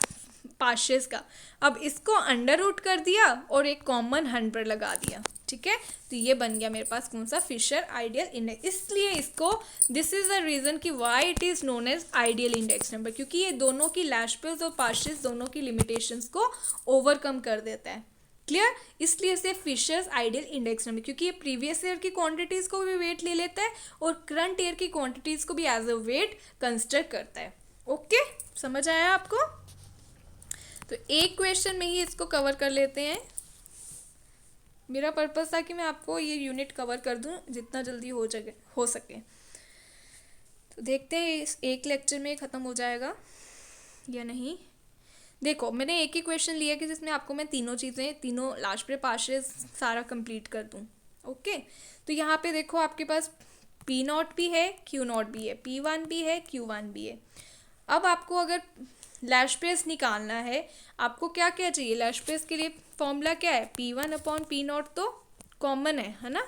पाशेस का। अब इसको अंडर रूट कर दिया और एक कॉमन 100 लगा दिया। ठीक है, तो ये बन गया मेरे पास कौन सा, फिशर आइडियल इंडेक्स। इसलिए इसको, दिस इज द रीजन कि why it is known as ideal index number, क्योंकि ये दोनों की लाशपेस और पाशेस दोनों की लिमिटेशंस को ओवरकम कर देता है। क्लियर, इसलिए से फिशर्स आइडियल इंडेक्स नंबर, क्योंकि ये प्रीवियस ईयर की क्वांटिटीज को भी वेट ले लेता है और करंट ईयर की क्वांटिटीज को भी एज अ वेट कंसिडर करता है। ओके, समझ आया आपको? तो एक क्वेश्चन में ही इसको कवर कर लेते हैं। मेरा पर्पस था कि मैं आपको ये यूनिट कवर कर दूं जितना जल्दी हो सके। तो देखते हैं इस एक लेक्चर में ख़त्म हो जाएगा या नहीं। देखो, मैंने एक ही क्वेश्चन लिया कि जिसमें आपको मैं तीनों चीज़ें, तीनों लास्ट पे पाशेस सारा कंप्लीट कर दूं। ओके, तो यहाँ पे देखो आपके पास P0 भी है, Q0 भी है, P1 भी है, Q1 भी है। अब आपको अगर लैश पेस निकालना है, आपको क्या क्या चाहिए? लैश पेस के लिए फॉर्मूला क्या है? P1/P0 तो कॉमन है ना,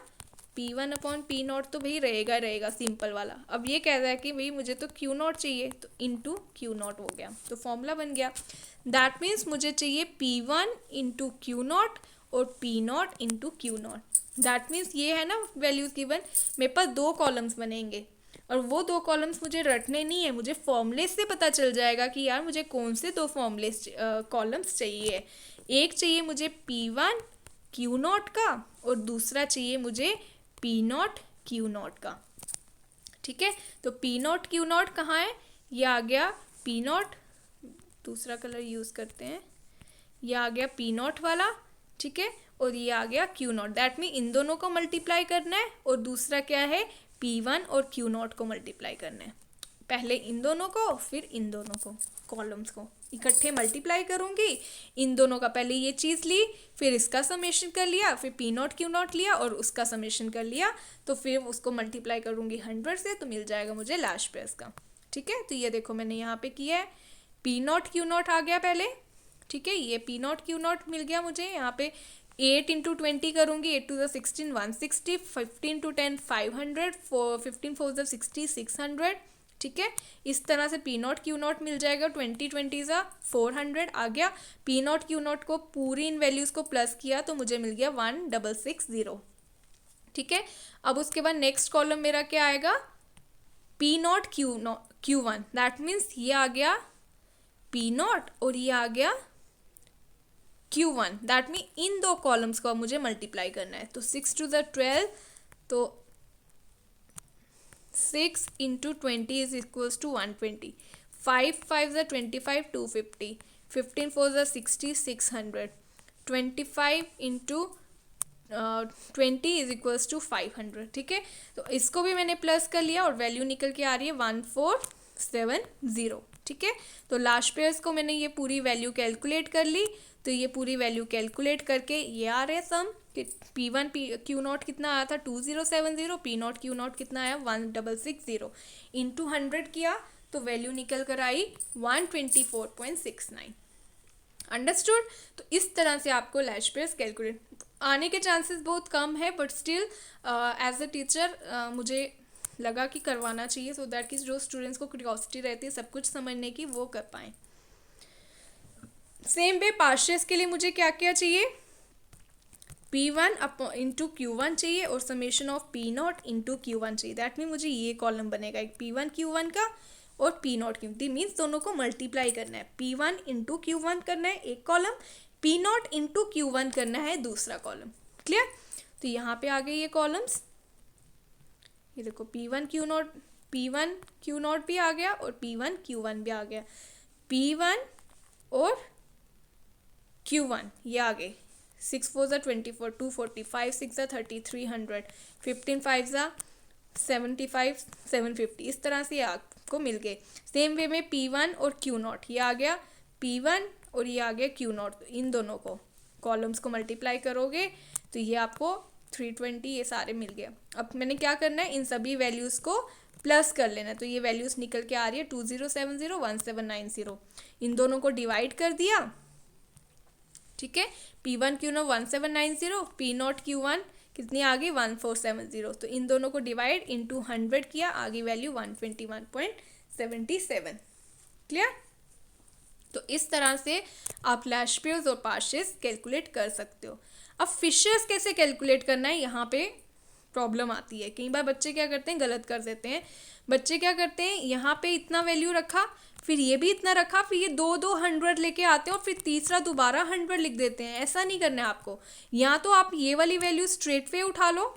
P1/P0 तो भाई रहेगा सिंपल वाला। अब ये कह रहा है कि भाई मुझे तो Q0 चाहिए, तो इंटू Q0 हो गया, तो फॉर्मूला बन गया। दैट मीन्स मुझे चाहिए P1 इंटू Q0 और P0 into Q0। That means ये है ना वैल्यूज गिवन, मेरे पास दो कॉलम्स बनेंगे और वो दो कॉलम्स मुझे रटने नहीं है, मुझे फॉर्मूले से पता चल जाएगा कि यार मुझे कौन से दो फॉर्मूले कॉलम्स चाहिए। एक चाहिए मुझे P1 Q0 का और दूसरा चाहिए मुझे P0 Q0 का। ठीक है, तो P0 Q0 कहाँ है? ये आ गया P0, दूसरा कलर यूज़ करते हैं, ये आ गया P0 वाला। ठीक है, और ये आ गया Q0। दैट मीन इन दोनों को मल्टीप्लाई करना है और दूसरा क्या है, P1 और Q0 को मल्टीप्लाई करना है। पहले इन दोनों को, फिर इन दोनों को, कॉलम्स को इकट्ठे मल्टीप्लाई करूँगी। इन दोनों का पहले ये चीज़ ली, फिर इसका समेशन कर लिया, फिर P0 Q0 लिया और उसका समेशन कर लिया, तो फिर उसको मल्टीप्लाई करूँगी 100 से, तो मिल जाएगा मुझे लैश पेस का। ठीक है, तो ये देखो मैंने यहाँ पे किया है, P0 Q0 आ गया पहले। ठीक है, ये P0 Q0 मिल गया मुझे। यहाँ पे 8 इंटू 20 करूँगी, 8 टू द 16 160, 15 टू 10 500, 15 4 द 60 600। ठीक है, इस तरह से P0 Q0 मिल जाएगा। 20 20 ज़ा 400 आ गया। P0 Q0 को पूरी इन वैल्यूज़ को प्लस किया तो मुझे मिल गया 1660। ठीक है, अब उसके बाद नेक्स्ट कॉलम मेरा क्या आएगा, P0 Q1। दैट मीन्स ये आ गया P0 और ये आ गया Q1। दैट मीन इन दो कॉलम्स को मुझे मल्टीप्लाई करना है। तो 6 टू द 12, तो 6 इंटू 20 इज इक्वल्स टू 120, 5 5 ज़ा 25 250, 15 4 ज़ा 60 600, 25 इंटू 20 इज इक्वल्स टू 500। ठीक है, तो इसको भी मैंने प्लस कर लिया और वैल्यू निकल के आ रही है 1470। ठीक है, तो लास्ट पेयर्स को मैंने ये पूरी वैल्यू कैलकुलेट कर ली, तो ये पूरी वैल्यू कैलकुलेट करके ये आ रहे सम कि P1 Q0 कितना आया था 2070, P0 Q0 कितना आया 1660, इंटू 100 किया तो वैल्यू निकल कर आई 124.69। अंडरस्टूड? तो इस तरह से आपको लैश पेयर्स कैलकुलेट आने के चांसेस बहुत कम है, but still as a teacher मुझे लगा कि करवाना चाहिए, सो दैट कि जो स्टूडेंट्स को क्यूरियोसिटी रहती है सब कुछ समझने की, वो कर पाएँ। सेम वे पार्शियस के लिए मुझे क्या क्या चाहिए, P1 इंटू Q1 चाहिए और summation of P0 into Q1 चाहिए। दैट मीन मुझे ये कॉलम बनेगा एक P1 Q1 का और P0 Q1, मीन्स दोनों को मल्टीप्लाई करना है। P1 इंटू Q1 करना है एक कॉलम, P0 इंटू Q1 करना है दूसरा कॉलम। क्लियर? तो यहाँ पे आ गए ये कॉलम्स, ये देखो P1 Q0 भी आ गया और P1 Q1 भी आ गया। P1 और Q1 ये आ गए, 6 4 ज़ा 24 240, 5 6 ज़ा 30 300, 15 5 ज़ा 75 750, इस तरह से आपको मिल गए। सेम वे में P1 और Q0 ये आ गया P1 और ये आ गया Q0, इन दोनों को कॉलम्स को मल्टीप्लाई करोगे तो ये आपको 320 ये सारे मिल गए। अब मैंने क्या करना है, इन सभी वैल्यूज़ को प्लस कर लेना है। तो ये वैल्यूज़ निकल के आ रही है 2070 1790। इन दोनों को डिवाइड कर दिया, ठीक है। P1 Q0 1790, P0 Q1 कितनी आ गई 1470। तो इन दोनों को डिवाइड इंटू 100 किया, आगे वैल्यू 121.77। क्लियर। तो इस तरह से आप लैश पेयर्स और पार्शियस कैलकुलेट कर सकते हो। अब फिशर्स कैसे कैलकुलेट करना है, यहाँ पे प्रॉब्लम आती है। कई बार बच्चे क्या करते हैं, गलत कर देते हैं। बच्चे क्या करते हैं, यहाँ पे इतना वैल्यू रखा, फिर ये भी इतना रखा, फिर ये दो 100 लेके आते हैं और फिर तीसरा दोबारा 100 लिख देते हैं। ऐसा नहीं करना है आपको। या तो आप ये वाली वैल्यू स्ट्रेट वे उठा लो,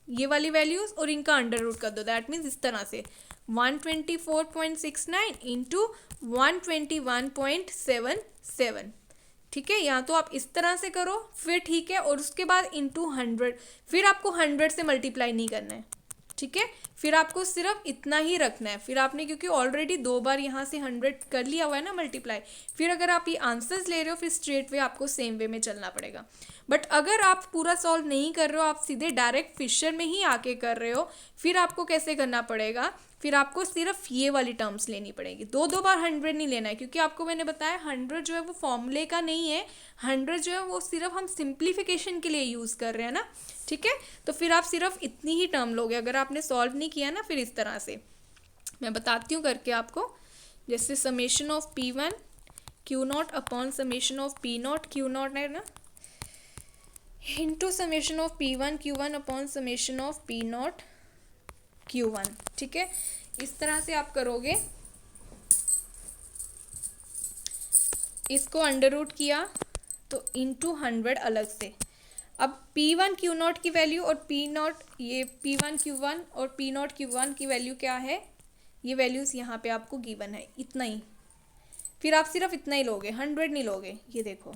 ये वाली वैल्यूज, और इनका अंडर रूट कर दो। दैट मीन्स इस तरह से 124.69 इंटू 121.77। ठीक है, या तो आप इस तरह से करो, फिर ठीक है, और उसके बाद इंटू 100, फिर आपको 100 से मल्टीप्लाई नहीं करना है। ठीक है, फिर आपको सिर्फ इतना ही रखना है। फिर आपने क्योंकि ऑलरेडी 2 बार यहाँ से 100 कर लिया हुआ है ना मल्टीप्लाई, फिर अगर आप ये आंसर्स ले रहे हो, फिर स्ट्रेट वे आपको सेम वे में चलना पड़ेगा। बट अगर आप पूरा सॉल्व नहीं कर रहे हो, आप सीधे डायरेक्ट फिशर में ही आके कर रहे हो, फिर आपको कैसे करना पड़ेगा, फिर आपको सिर्फ ये वाली टर्म्स लेनी पड़ेगी। 2 बार 100 नहीं लेना है, क्योंकि आपको मैंने बताया 100 जो है वो फॉर्मूले का नहीं है। 100 जो है वो सिर्फ हम सिंप्लीफिकेशन के लिए यूज़ कर रहे हैं ना। ठीक है, तो फिर आप सिर्फ इतनी ही टर्म लोगे। अगर आपने सॉल्व नहीं किया ना, फिर इस तरह से मैं बताती हूँ करके आपको। जैसे summation of P1 Q0 upon summation of P0 Q0 है ना, into summation of P1 Q1 upon summation of P0 Q1। ठीक है, इस तरह से आप करोगे। इसको अंडर रूट किया तो इंटू 100 अलग से। अब P1 Q0 की वैल्यू और P0, ये P1 Q1 और P0 Q1 की वैल्यू क्या है, ये वैल्यूज़ यहाँ पे आपको गिवन है, इतना ही। फिर आप सिर्फ इतना ही लोगे, 100 नहीं लोगे। ये देखो,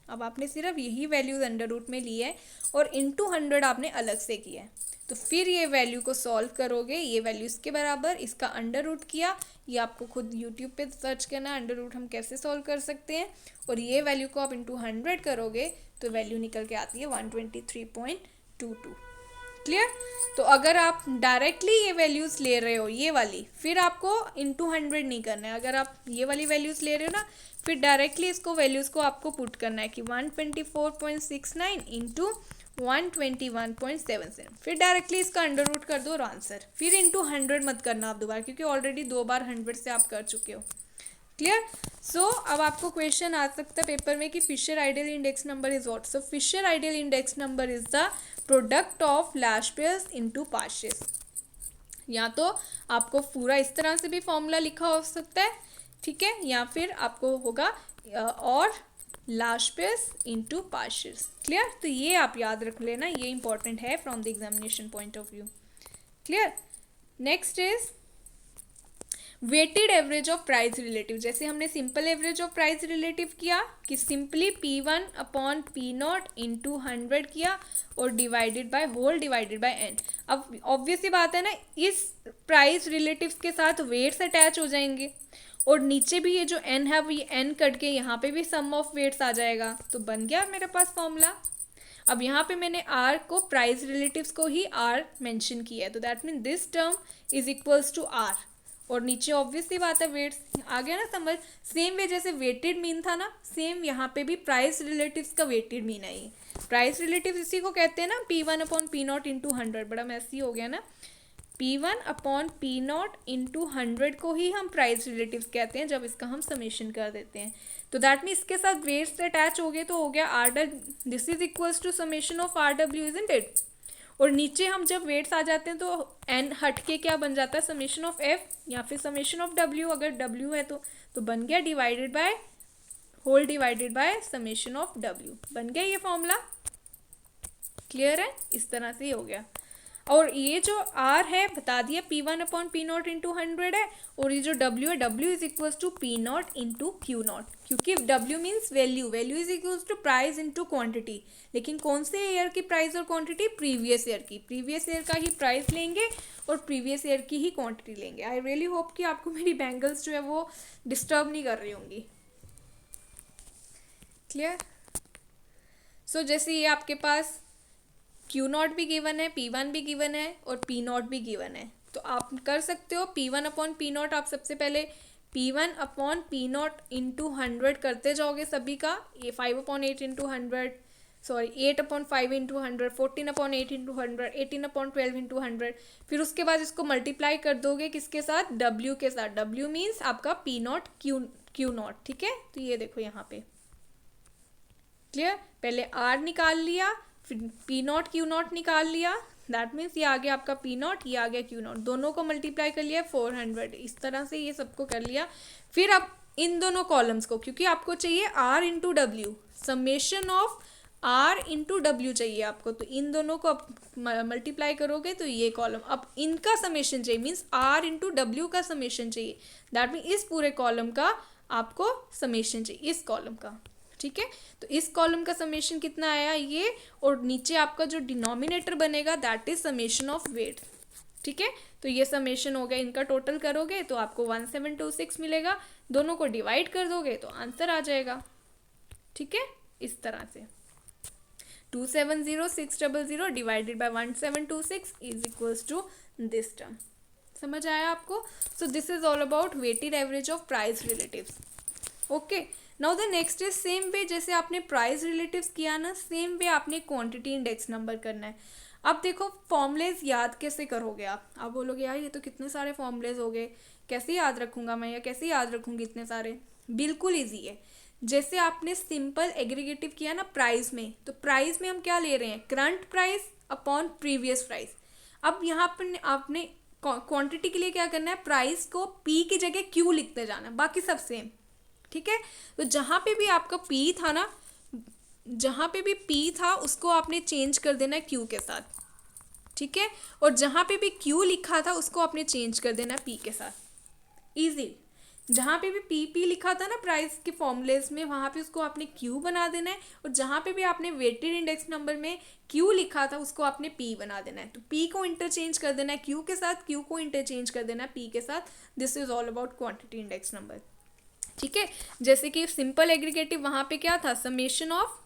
अब आपने सिर्फ यही वैल्यूज़ अंडर रूट में ली है और इंटू 100 आपने अलग से किया है। तो फिर ये वैल्यू को सॉल्व करोगे, ये वैल्यू इसके बराबर, इसका अंडर रूट किया। ये आपको खुद यूट्यूब पे सर्च करना है, अंडर रूट हम कैसे सॉल्व कर सकते हैं। और ये वैल्यू को आप इंटू 100 करोगे तो वैल्यू निकल के आती है 123.22। क्लियर। तो अगर आप डायरेक्टली ये वैल्यूज़ ले रहे हो, ये वाली, फिर आपको इंटू 100 नहीं करना है। अगर आप ये वाली वैल्यूज़ ले रहे हो ना, फिर डायरेक्टली इसको वैल्यूज़ को आपको पुट करना है कि 124.69 इंटू 121.77। फिर डायरेक्टली इसका अंडर रूट कर दो और आंसर। फिर इंटू 100 मत करना आप दोबारा, क्योंकि ऑलरेडी 2 बार 100 से आप कर चुके हो। क्लियर। सो अब आपको क्वेश्चन आ सकता है पेपर में कि Fisher ideal index number is what. So Fisher ideal index number is the product of Laspeyres into Paasche's. या तो आपको पूरा इस तरह से भी फॉर्मूला लिखा हो सकता है, ठीक है, या फिर आपको होगा और Laspeyres into Paasche's. Clear. तो ये आप याद रख लेना, ये इंपॉर्टेंट है from the examination point of view. Clear. Next is weighted average of price relative. जैसे हमने simple average of price relative किया कि simply P1 upon P0 into 100 किया और divided by whole divided by n। अब obvious सी बात है ना, इस प्राइस रिलेटिव्स के साथ वेट्स अटैच हो जाएंगे और नीचे भी ये जो n है वो ये n कट के यहाँ पे भी सम ऑफ वेट्स आ जाएगा। तो बन गया मेरे पास फॉर्मूला। अब यहाँ पे मैंने r को प्राइस रिलेटिव्स को ही r मेंशन किया है, तो that mean this term is equals to r। और नीचे ऑब्वियसली बात है वेट्स आ गया ना समझ। सेम वे जैसे वेटेड मीन था ना, सेम यहाँ पे भी प्राइस रिलेटिव्स का वेटेड मीन है। ये प्राइस रिलेटिव्स इसी को कहते हैं ना, P1 अपॉन P0 इंटू 100। बड़ा मैसी हो गया ना, P1 अपॉन P0 इंटू 100 को ही हम प्राइस रिलेटिव्स कहते हैं जब इसका हम समेशन कर देते हैं। तो दैट मीन इसके साथ वेट्स अटैच हो गए तो हो गया R, this is equals to summation of RW, isn't it. और नीचे हम जब वेट्स आ जाते हैं तो n हट के क्या बन जाता है, समेशन ऑफ f या फिर समेशन ऑफ w। अगर w है तो बन गया divided by whole divided by summation of w। बन गया ये फॉर्मूला। क्लियर है, इस तरह से ही हो गया। और ये जो r है बता दिया P1 अपॉन P0 इंटू 100 है, और ये जो w है w is equals to P0 into Q0, क्योंकि w means value, value is equals to price into quantity. लेकिन कौन से ईयर की प्राइस और क्वांटिटी, प्रीवियस ईयर की। प्रीवियस ईयर का ही प्राइस लेंगे और प्रीवियस ईयर की ही क्वांटिटी लेंगे। आई रियली होप कि आपको मेरी बैंगल्स जो है वो डिस्टर्ब नहीं कर रही होंगी। क्लियर। सो जैसे ये आपके पास क्यू नॉट भी गिवन है, P1 भी गिवन है और P नॉट भी गिवन है। तो आप कर सकते हो P1 अपॉन P नॉट, आप सबसे पहले P1 upon P not into 100 करते जाओगे सभी का, ये 5/8 into 100, sorry 8/5 into 100, 14/8 into 100, 18/12 into 100, फिर उसके बाद इसको मल्टीप्लाई कर दोगे किसके साथ, W के साथ। W मीन्स आपका P नॉट Q नॉट, ठीक है। तो ये देखो यहाँ पे क्लियर, पहले R निकाल लिया, फिर P नॉट Q नॉट निकाल लिया, दैट मीन्स ये आ गया आपका P नॉट, ये आ गया Q नॉट, दोनों को मल्टीप्लाई कर लिया 400, इस तरह से ये सबको कर लिया। फिर अब इन दोनों कॉलम्स को, क्योंकि आपको चाहिए R into W, summation of R into W चाहिए आपको, तो इन दोनों को मल्टीप्लाई करोगे तो ये कॉलम, अब इनका समेशन चाहिए, मीन्स R इंटू डब्ल्यू का समेशन चाहिए, दैट मीन इस पूरे कॉलम का आपको समेशन चाहिए, इस कॉलम का, ठीक है। तो इस कॉलम का समेशन कितना आया ये, और नीचे आपका जो डिनोमिनेटर बनेगा that is summation of weight, ठीक है। तो ये समेशन हो गया, इनका टोटल करोगे तो आपको 1726 मिलेगा, दोनों को डिवाइड कर दोगे तो आंसर आ जाएगा, ठीक है। इस तरह से 270600 divided by 1726 is equals to this term. समझ आया आपको? So this is all about weighted average of price relatives. Okay, now the next is same way, जैसे आपने प्राइस रिलेटिव्स किया ना, सेम वे आपने क्वांटिटी इंडेक्स नंबर करना है। अब देखो फॉर्मूलेज याद कैसे करोगे आप बोलोगे यार ये तो कितने सारे फॉर्मूलेज हो गए, कैसे याद रखूंगा मैं, या कैसे याद रखूंगी इतने सारे। बिल्कुल ईजी है, जैसे आपने सिंपल एग्रीगेटिव किया ना प्राइस में, तो प्राइस में हम क्या ले रहे हैं, current price upon previous price. अब यहाँ पर आपने क्वांटिटी के लिए क्या करना है, प्राइस को पी की जगह क्यू लिखते जाना, बाकी सब सेम, ठीक है। तो जहाँ पे भी आपका P था ना, जहाँ पे भी P था उसको आपने चेंज कर देना है Q के साथ, ठीक है। और जहाँ पे भी Q लिखा था उसको आपने चेंज कर देना है P के साथ। इजी, जहाँ पे भी P लिखा था ना प्राइस के फॉर्मूलेस में, वहाँ पे उसको आपने Q बना देना है, और जहाँ पे भी आपने वेटेड इंडेक्स नंबर में Q लिखा था उसको आपने P बना देना है। तो P को इंटरचेंज कर देना है Q के साथ, Q को इंटरचेंज कर देना है P के साथ। This is all about quantity index number, ठीक है। जैसे कि सिंपल एग्रीगेटिव वहाँ पे क्या था, summation of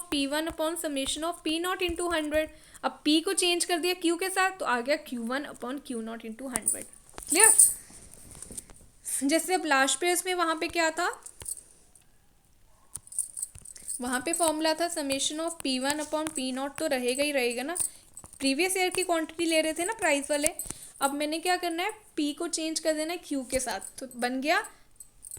P1 upon summation of P not into 100। अब P को चेंज कर दिया Q के साथ तो आ गया Q1 upon Q not into 100। Clear? जैसे अब लास्ट पेज में वहाँ पे क्या था, वहाँ पे फॉर्मूला था summation of P1 upon P not, तो रहेगा ही रहेगा ना, प्रीवियस ईयर की क्वांटिटी ले रहे थे ना प्राइस वाले। अब मैंने क्या करना है, P को चेंज कर देना है Q के साथ, तो बन गया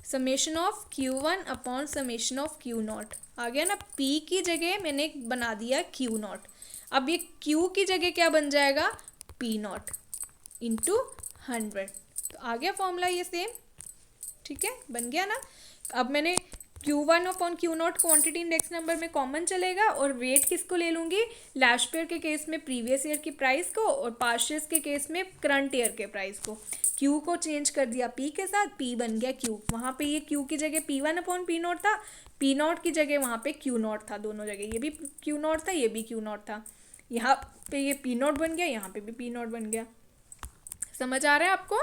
summation of Q1 upon summation of Q naught, आ गया ना। P की जगह मैंने बना दिया Q नॉट, अब ये Q की जगह क्या बन जाएगा, P नॉट इंटू 100, तो आ गया फॉर्मूला ये सेम, ठीक है, बन गया ना। अब मैंने Q1 upon Q not quantity index number में कॉमन चलेगा, और वेट किसको ले लूँगी, लास्ट ईयर के केस में प्रीवियस ईयर की प्राइस को, और पास्ट ईयर के केस में करंट ईयर के प्राइस को। Q को चेंज कर दिया P के साथ, P बन गया Q, वहाँ पे ये Q की जगह P1 अपॉन P नॉट था, P नॉट की जगह वहाँ पे Q नॉट था, दोनों जगह ये भी Q नॉट था, ये भी Q नॉट था, यहाँ पे ये P नॉट बन गया, यहाँ पे भी P नॉट बन गया। समझ आ रहा है आपको?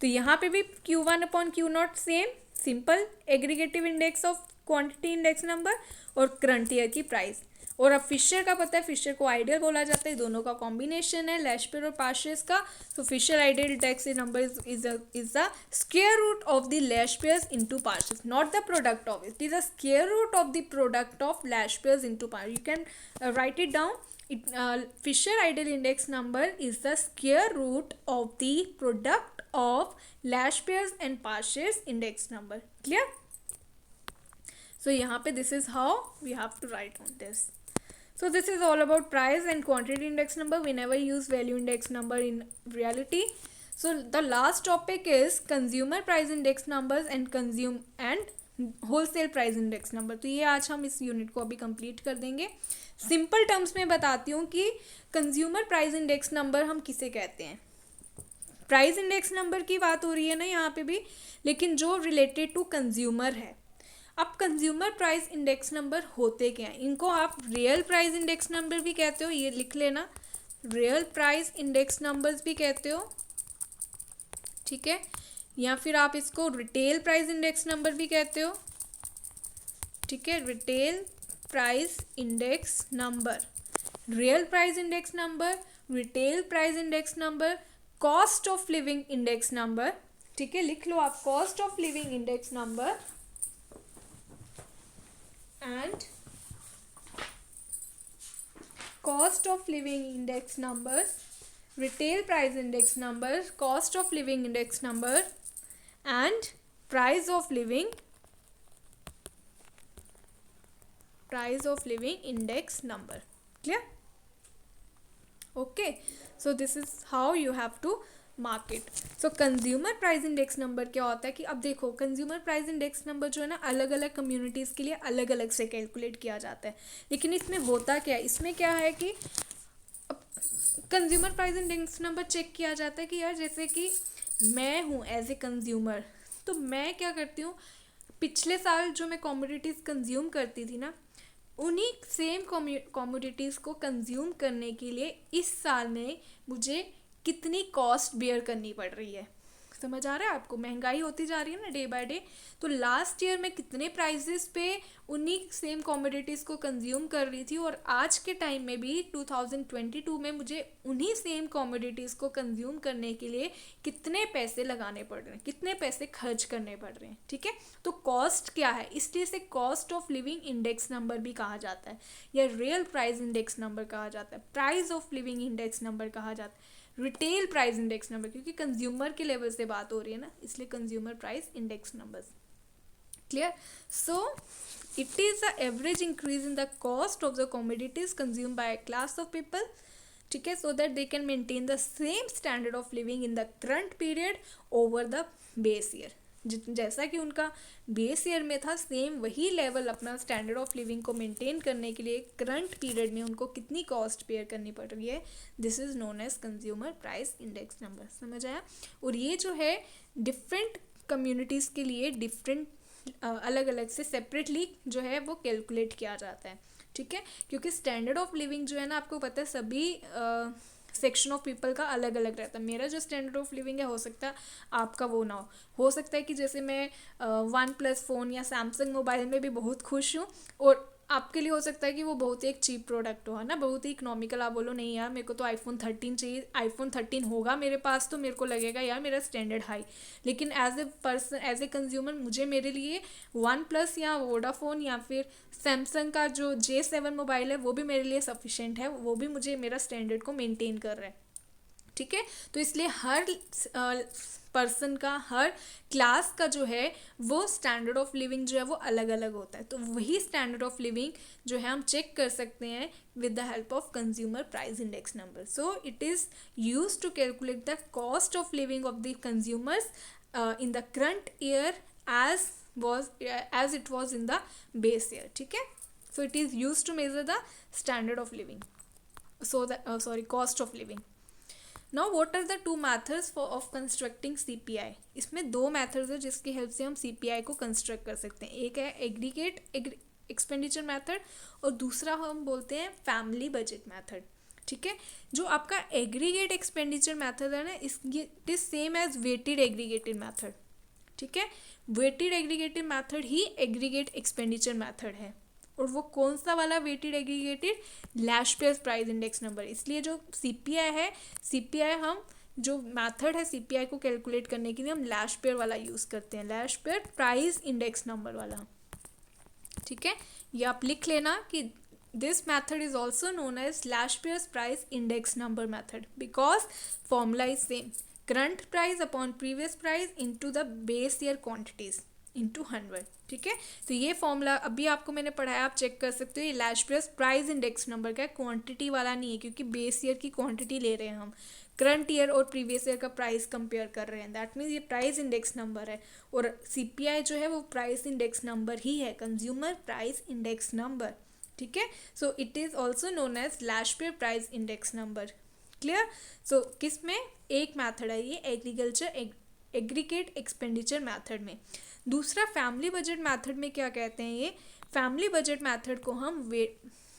तो यहाँ पे भी Q1 upon Q not same, simple aggregative index of quantity index number और करंट ईयर की प्राइस। और अब फिशर का पता है, फिशर को आइडियल बोला जाता है, दोनों का कॉम्बिनेशन है लास्ट ईयर और पास्ट ईयर का। तो Fisher ideal index number is the square root of the last year into past year, not the product of, it is the square root of the product of last year into past. You can write it down. Fisher ideal index number is the square root of the product of last year's and past year's index number. Clear? So यहाँ पे this is how we have to write on this. So this is all about price and quantity index number. We never use value index number in reality. So the last topic is consumer price index numbers and wholesale price index number. तो ये आज हम इस unit को अभी complete कर देंगे। Simple terms में बताती हूँ कि कंज्यूमर प्राइस इंडेक्स नंबर हम किसे कहते हैं। प्राइस इंडेक्स नंबर की बात हो रही है ना यहाँ पे भी, लेकिन जो रिलेटेड टू कंज्यूमर है। अब कंज्यूमर प्राइस इंडेक्स नंबर होते क्या हैं, इनको आप रियल प्राइस इंडेक्स नंबर भी कहते हो, ये लिख लेना, रियल प्राइस इंडेक्स नंबर्स भी कहते हो, ठीक है, या फिर आप इसको रिटेल प्राइस इंडेक्स नंबर भी कहते हो, ठीक है, retail price index number, real price index number, retail price index number, cost of living index number, ठीक है, लिख लो आप, cost of living index number and cost of living index numbers, retail price index number, cost of living index number and price of living index number. Clear? Okay, so this is how you have to mark it. So consumer price index number क्या होता है कि अब देखो, consumer price index number जो है ना, अलग अलग कम्युनिटीज़ के लिए अलग अलग से कैलकुलेट किया जाता है, लेकिन इसमें होता क्या है, इसमें क्या है कि consumer price index number check किया जाता है कि यार जैसे कि मैं हूँ एज ए कंज्यूमर, तो मैं क्या करती हूँ, पिछले साल जो मैं कमोडिटीज़ कंज्यूम करती थी ना, उन्हीं सेम कमोडिटीज़ को कंज्यूम करने के लिए इस साल में मुझे कितनी कॉस्ट बेयर करनी पड़ रही है। समझ आ रहा है आपको? महंगाई होती जा रही है ना डे बाय डे, तो लास्ट ईयर मैं कितने प्राइसेस पे उन्हीं सेम कमोडिटीज़ को कंज्यूम कर रही थी, और आज के टाइम में भी 2022 में मुझे उन्हीं सेम कमोडिटीज़ को कंज्यूम करने के लिए कितने पैसे लगाने पड़ रहे हैं, कितने पैसे खर्च करने पड़ रहे हैं, ठीक है। तो कॉस्ट क्या है, इसलिए इसे cost of living index number भी कहा जाता है, या रियल प्राइस इंडेक्स नंबर कहा जाता है, price of living index number कहा जाता है, रिटेल प्राइस इंडेक्स नंबर, क्योंकि कंज्यूमर के लेवल से बात हो रही है ना, इसलिए consumer price index numbers. Clear? So it is the average increase in the cost of the commodities consume by a class of people, ठीक है, so that they can maintain the same standard of living in the current period over the base year. जैसा कि उनका base year में था, same वही level अपना standard of living को मेंटेन करने के लिए करंट पीरियड में उनको कितनी कॉस्ट पेयर करनी पड़ रही है, this is known as consumer price index number. समझ आया? और ये जो है डिफरेंट कम्युनिटीज़ के लिए डिफरेंट अलग अलग से सेपरेटली जो है वो कैलकुलेट किया जाता है, ठीक है, क्योंकि स्टैंडर्ड ऑफ लिविंग जो है ना, आपको पता है सभी सेक्शन ऑफ पीपल का अलग अलग रहता है। मेरा जो स्टैंडर्ड ऑफ लिविंग है, हो सकता है आपका वो ना हो सकता है कि जैसे मैं वन प्लस फ़ोन या सैमसंग मोबाइल में भी बहुत खुश हूँ, और आपके लिए हो सकता है कि वो बहुत ही एक चीप प्रोडक्ट हो, है ना, बहुत ही इकोनॉमिकल, आप बोलो नहीं यार मेरे को तो आईफोन 13 चाहिए, आईफोन 13 होगा मेरे पास तो मेरे को लगेगा यार मेरा स्टैंडर्ड हाई, लेकिन as a person, as a consumer, मुझे मेरे लिए वन प्लस या वोडाफोन या फिर सैमसंग का जो J7 मोबाइल है वो भी मेरे लिए सफिशेंट है, वो भी मुझे मेरा स्टैंडर्ड को मेंटेन कर रहा है, ठीक है। तो इसलिए हर पर्सन का, हर क्लास का जो है वो स्टैंडर्ड ऑफ लिविंग जो है वो अलग अलग होता है, तो वही स्टैंडर्ड ऑफ लिविंग जो है हम चेक कर सकते हैं with the help of consumer price index number. So it is use to calculate the cost of living of the consumers in the current year as it was in the base year, ठीक है। So it is used to measure the standard of living, so the cost of living. Now what are the two methods of constructing CPI? इसमें दो methods है जिसकी help से हम CPI को construct कर सकते हैं। एक है एग्रीगेट एक्सपेंडिचर मेथड और दूसरा हम बोलते हैं फैमिली बजट मेथड, ठीक है। जो आपका एग्रीगेट एक्सपेंडिचर मेथड है ना, it is same as weighted aggregated method, ठीक है। वेटेड एग्रीगेटेड मेथड ही एग्रीगेट एक्सपेंडिचर मेथड है, और वो कौन सा वाला weighted aggregated, Laspeyres price index number. इसलिए जो CPI है, CPI हम जो मेथड है CPI को कैलकुलेट करने के लिए हम लैश पेयर वाला यूज़ करते हैं, Laspeyres price index number वाला, ठीक है। ये आप लिख लेना कि this method is also known as Laspeyres price index number method because formula is same, current price upon previous price into the base year quantities into 100, ठीक है। तो ये फॉर्मूला अभी आपको मैंने पढ़ाया, आप चेक कर सकते हो। ये लैश पेयर प्राइस इंडेक्स नंबर का है, क्वांटिटी वाला नहीं है, क्योंकि बेस ईयर की क्वांटिटी ले रहे हैं हम, करंट ईयर और प्रीवियस ईयर का प्राइस कंपेयर कर रहे हैं, दैट मीन्स ये प्राइस इंडेक्स नंबर है। और CPI जो है वो प्राइस इंडेक्स नंबर ही है, कंज्यूमर प्राइस इंडेक्स नंबर, ठीक है। So it is also known as Laspeyres price index number. Clear? So किस में एक मैथड है ये एग्रीकल्चर एग्रीगेट एक्सपेंडिचर मैथड में। दूसरा फैमिली बजट मैथड में क्या कहते हैं, ये फैमिली बजट मैथड को हम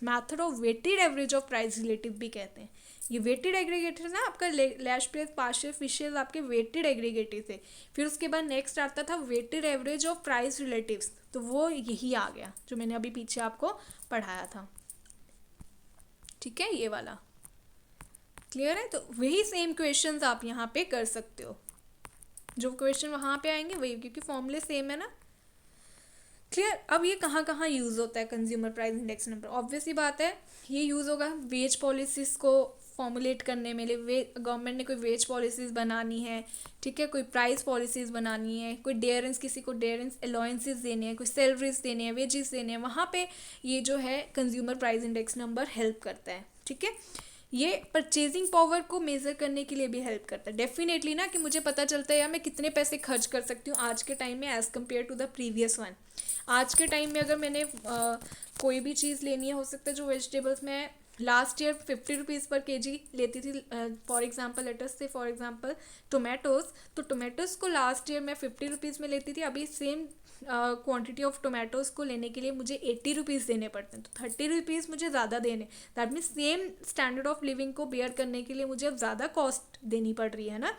method of weighted average of price relative भी कहते हैं। ये वेटेड एग्रीगेटर ना, आपका लैश पेयर पार्शियल फिशियल आपके वेटेड एग्रीगेटिव थे, फिर उसके बाद नेक्स्ट आता था weighted average of price relatives, तो वो यही आ गया जो मैंने अभी पीछे आपको पढ़ाया था, ठीक है, ये वाला क्लियर है। तो वही सेम क्वेश्चंस आप यहाँ पे कर सकते हो, जो क्वेश्चन वहाँ पे आएंगे वही, क्योंकि फॉर्मूले सेम है ना। क्लियर। अब ये कहाँ कहाँ यूज़ होता है consumer price index number? Obvious ही बात है, ये यूज़ होगा वेज पॉलिसीज़ को फॉर्मुलेट करने में। गवर्नमेंट ने कोई वेज पॉलिसीज़ बनानी है, ठीक है, कोई प्राइस पॉलिसीज़ बनानी है, कोई डेयरेंस, किसी को डेयरेंस अलाउंसेस देने हैं, कोई सैलरीज देने हैं, वेजेस देने हैं, वहाँ पे ये जो है consumer price index number help करता है। ठीक है, ये परचेजिंग पावर को मेज़र करने के लिए भी हेल्प करता है डेफिनेटली ना, कि मुझे पता चलता है यार मैं कितने पैसे खर्च कर सकती हूँ आज के टाइम में as compare to the previous one. आज के टाइम में अगर मैंने कोई भी चीज़ लेनी है, हो सकता है जो वेजिटेबल्स मैं लास्ट ईयर 50 रुपीज़ पर केजी लेती थी, for example let's say for example tomatoes, तो टोमेटोज़ को लास्ट ईयर मैं 50 रुपीज़ में लेती थी, अभी सेम क्वांटिटी ऑफ टोमेटोज़ को लेने के लिए मुझे 80 रुपीज़ देने पड़ते हैं, तो 30 रुपीज़ मुझे ज़्यादा देने, that means same standard of living को बेयर करने के लिए मुझे अब ज़्यादा कॉस्ट देनी पड़ रही है ना।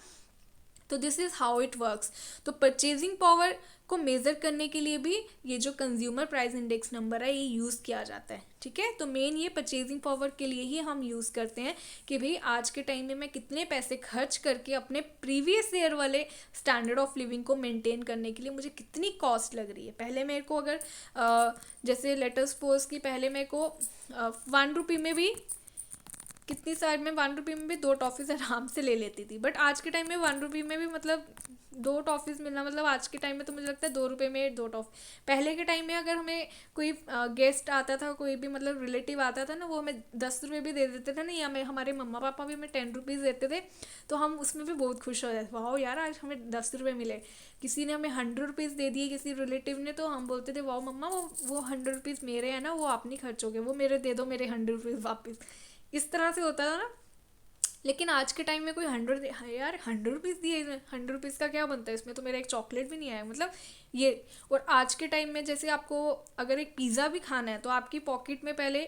तो this is how it works. तो परचेजिंग पावर को मेज़र करने के लिए भी ये जो कंज्यूमर प्राइस इंडेक्स नंबर है ये यूज़ किया जाता है। ठीक है, तो मेन ये परचेजिंग पावर के लिए ही हम यूज़ करते हैं कि भाई आज के टाइम में मैं कितने पैसे खर्च करके अपने प्रीवियस ईयर वाले स्टैंडर्ड ऑफ लिविंग को मेंटेन करने के लिए मुझे कितनी कॉस्ट लग रही है। पहले मेरे को अगर जैसे लेटर सपोज कि पहले मेरे को 1 रुपये में भी कितनी साल में 1 रुपये में भी 2 टॉफ़ीज़ आराम से ले लेती थी, बट आज के टाइम में 1 रुपये में भी मतलब 2 टॉफ़ीज़ मिलना, मतलब आज के टाइम में तो मुझे लगता है 2 रुपये में 2 टॉफ़ी। पहले के टाइम में अगर हमें कोई गेस्ट आता था, कोई भी मतलब रिलेटिव आता था ना, वो हमें 10 रुपये भी दे देते थे ना, या हमें हमारे मम्मा पापा भी हमें 10 रुपीज़ देते थे, तो हम उसमें भी बहुत खुश हो जाते, वाह यार आज हमें 10 रुपये मिले। किसी ने हमें 100 रुपीज़ दे दिए किसी रिलेटिव ने, तो हम बोलते थे वाह मम्मा वो 100 रुपीज़ मेरे हैं ना, वो आप नहीं खर्च हो गए, वो मेरे दे दो मेरे 100 रुपीज़ वापस। इस तरह से होता था ना। लेकिन आज के टाइम में कोई 100 यार 100 रुपीज़ दिए, 100 रुपीज़ का क्या बनता है, इसमें तो मेरा एक चॉकलेट भी नहीं आया, मतलब ये। और आज के टाइम में जैसे आपको अगर एक पिज़्ज़ा भी खाना है तो आपकी पॉकेट में पहले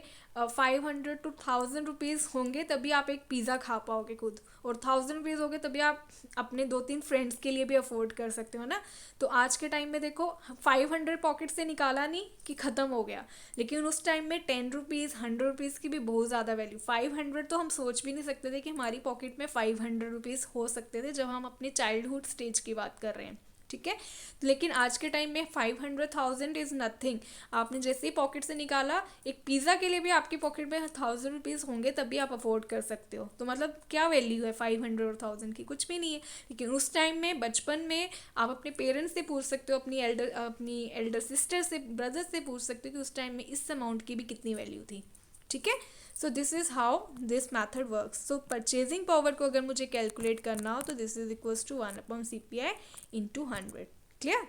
500 to 1000 रुपीज़ होंगे, तभी आप एक पिज़्ज़ा खा पाओगे खुद, और 1000 रुपीज़ होंगे तभी आप अपने 2-3 फ्रेंड्स के लिए भी अफोर्ड कर सकते हो ना। तो आज के टाइम में देखो 500 पॉकेट से निकाला नहीं कि ख़त्म हो गया, लेकिन उस टाइम में 10 रुपीज़ 100 रुपीज़ की भी बहुत ज़्यादा वैल्यू। 500 तो हम सोच भी नहीं सकते थे कि हमारी पॉकेट में 500 रुपीज़ हो सकते थे जब हम अपने चाइल्डहुड स्टेज की बात कर रहे हैं। ठीक है, लेकिन आज के टाइम में 500,000 इज़ नथिंग। आपने जैसे ही पॉकेट से निकाला, एक पिज़्ज़ा के लिए भी आपकी पॉकेट में 1000 रुपीज़ होंगे तभी आप अफोर्ड कर सकते हो। तो मतलब क्या वैल्यू है 500 और 1000 की? कुछ भी नहीं है। लेकिन उस टाइम में बचपन में आप अपने पेरेंट्स से पूछ सकते हो, अपनी एल्डर सिस्टर से, ब्रदर से पूछ सकते हो कि उस टाइम में इस अमाउंट की भी कितनी वैल्यू थी। ठीक है, so this is how this method works. So purchasing power को अगर मुझे कैलकुलेट करना हो तो this is equals to 1/CPI into 100. Clear?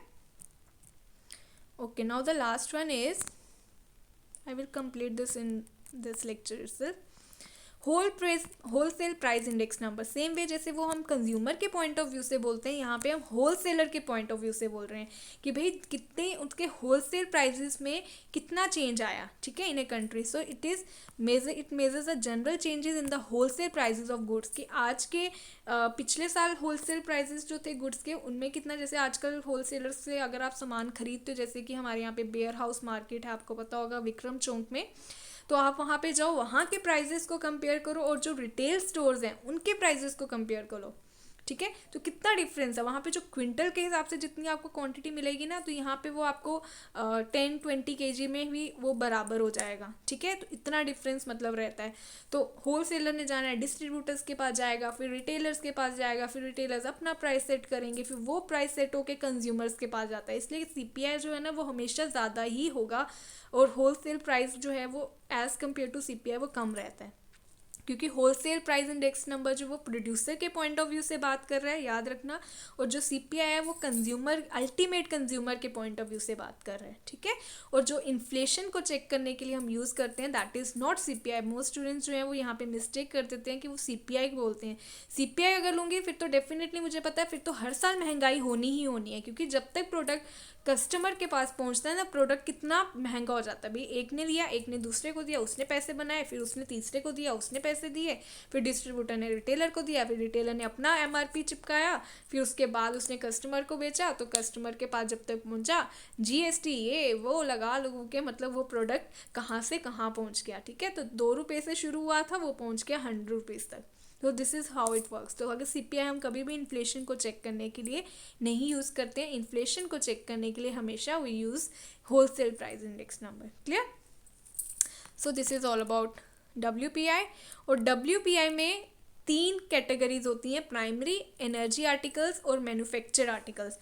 Okay, now the last one is, I will complete this in this lecture itself. Wholesale price index number. Same way जैसे वो हम consumer के पॉइंट ऑफ व्यू से बोलते हैं, यहाँ पे हम होलसेलर के पॉइंट ऑफ व्यू से बोल रहे हैं कि भाई कितने उसके होलसेल प्राइसेस में कितना चेंज आया। ठीक है, in a country. So it measures the general changes in the wholesale prices of goods, कि आज के पिछले साल होलसेल प्राइसेस जो थे गुड्स के, उनमें कितना, जैसे आजकल होलसेलर से अगर आप सामान खरीदते हो, जैसे कि हमारे यहाँ पे बेयर हाउस मार्केट है, आपको पता होगा विक्रम चौक में, तो आप वहाँ पे जाओ, वहाँ के प्राइजेस को कंपेयर करो और जो रिटेल स्टोर्स हैं उनके प्राइजेस को कंपेयर करो। ठीक है, तो कितना डिफरेंस है। वहाँ पे जो क्विंटल के हिसाब से जितनी आपको क्वांटिटी मिलेगी ना, तो यहाँ पे वो आपको 10-20 kg में भी वो बराबर हो जाएगा। ठीक है, तो इतना डिफरेंस मतलब रहता है। तो होलसेलर ने जाना है, डिस्ट्रीब्यूटर्स के पास जाएगा, फिर रिटेलर्स के पास जाएगा, फिर रिटेलर्स अपना प्राइस सेट करेंगे, फिर वो प्राइस सेट होकर कंज्यूमर्स के पास जाता है। इसलिए CPI जो है ना वो हमेशा ज़्यादा ही होगा, और होलसेल प्राइस जो है वो एज़ कम्पेयर टू CPI वो कम रहता है, क्योंकि होलसेल प्राइस इंडेक्स नंबर जो वो प्रोड्यूसर के पॉइंट ऑफ व्यू से बात कर रहा है, याद रखना, और जो CPI है वो कंज्यूमर, अल्टीमेट कंज्यूमर के पॉइंट ऑफ व्यू से बात कर रहा है। ठीक है, और जो इन्फ्लेशन को चेक करने के लिए हम यूज़ करते हैं that is not CPI। Most students जो हैं वो यहाँ पे मिस्टेक कर देते हैं कि वो CPI बोलते हैं। CPI अगर लूँगी फिर तो डेफिनेटली मुझे पता है फिर तो हर साल महंगाई होनी ही होनी है, क्योंकि जब तक प्रोडक्ट कस्टमर के पास पहुंचता है ना, प्रोडक्ट कितना महंगा हो जाता है। भाई एक ने लिया, एक ने दूसरे को दिया, उसने पैसे बनाए, फिर उसने तीसरे को दिया, उसने पैसे पैसे दिए, फिर डिस्ट्रीब्यूटर ने रिटेलर को दिया, फिर रिटेलर ने अपना MRP चिपकाया, फिर उसके बाद उसने कस्टमर को बेचा, तो कस्टमर के पास जब तक पहुंचा GST ये वो लगा लोगों के, मतलब वो प्रोडक्ट कहाँ से कहाँ पहुंच गया, ठीक है। तो 2 रुपये से शुरू हुआ था, वो पहुंच गया 100 रुपीज़ तक। तो this is how it works. तो अगर CPI हम कभी भी इन्फ्लेशन को चेक करने के लिए नहीं यूज़ करते हैं, इन्फ्लेशन को चेक करने के लिए हमेशा we use wholesale price index number. Clear? So this is all about WPI। और WPI में 3 कैटेगरीज होती हैं, प्राइमरी, एनर्जी आर्टिकल्स और मैन्युफैक्चर आर्टिकल्स।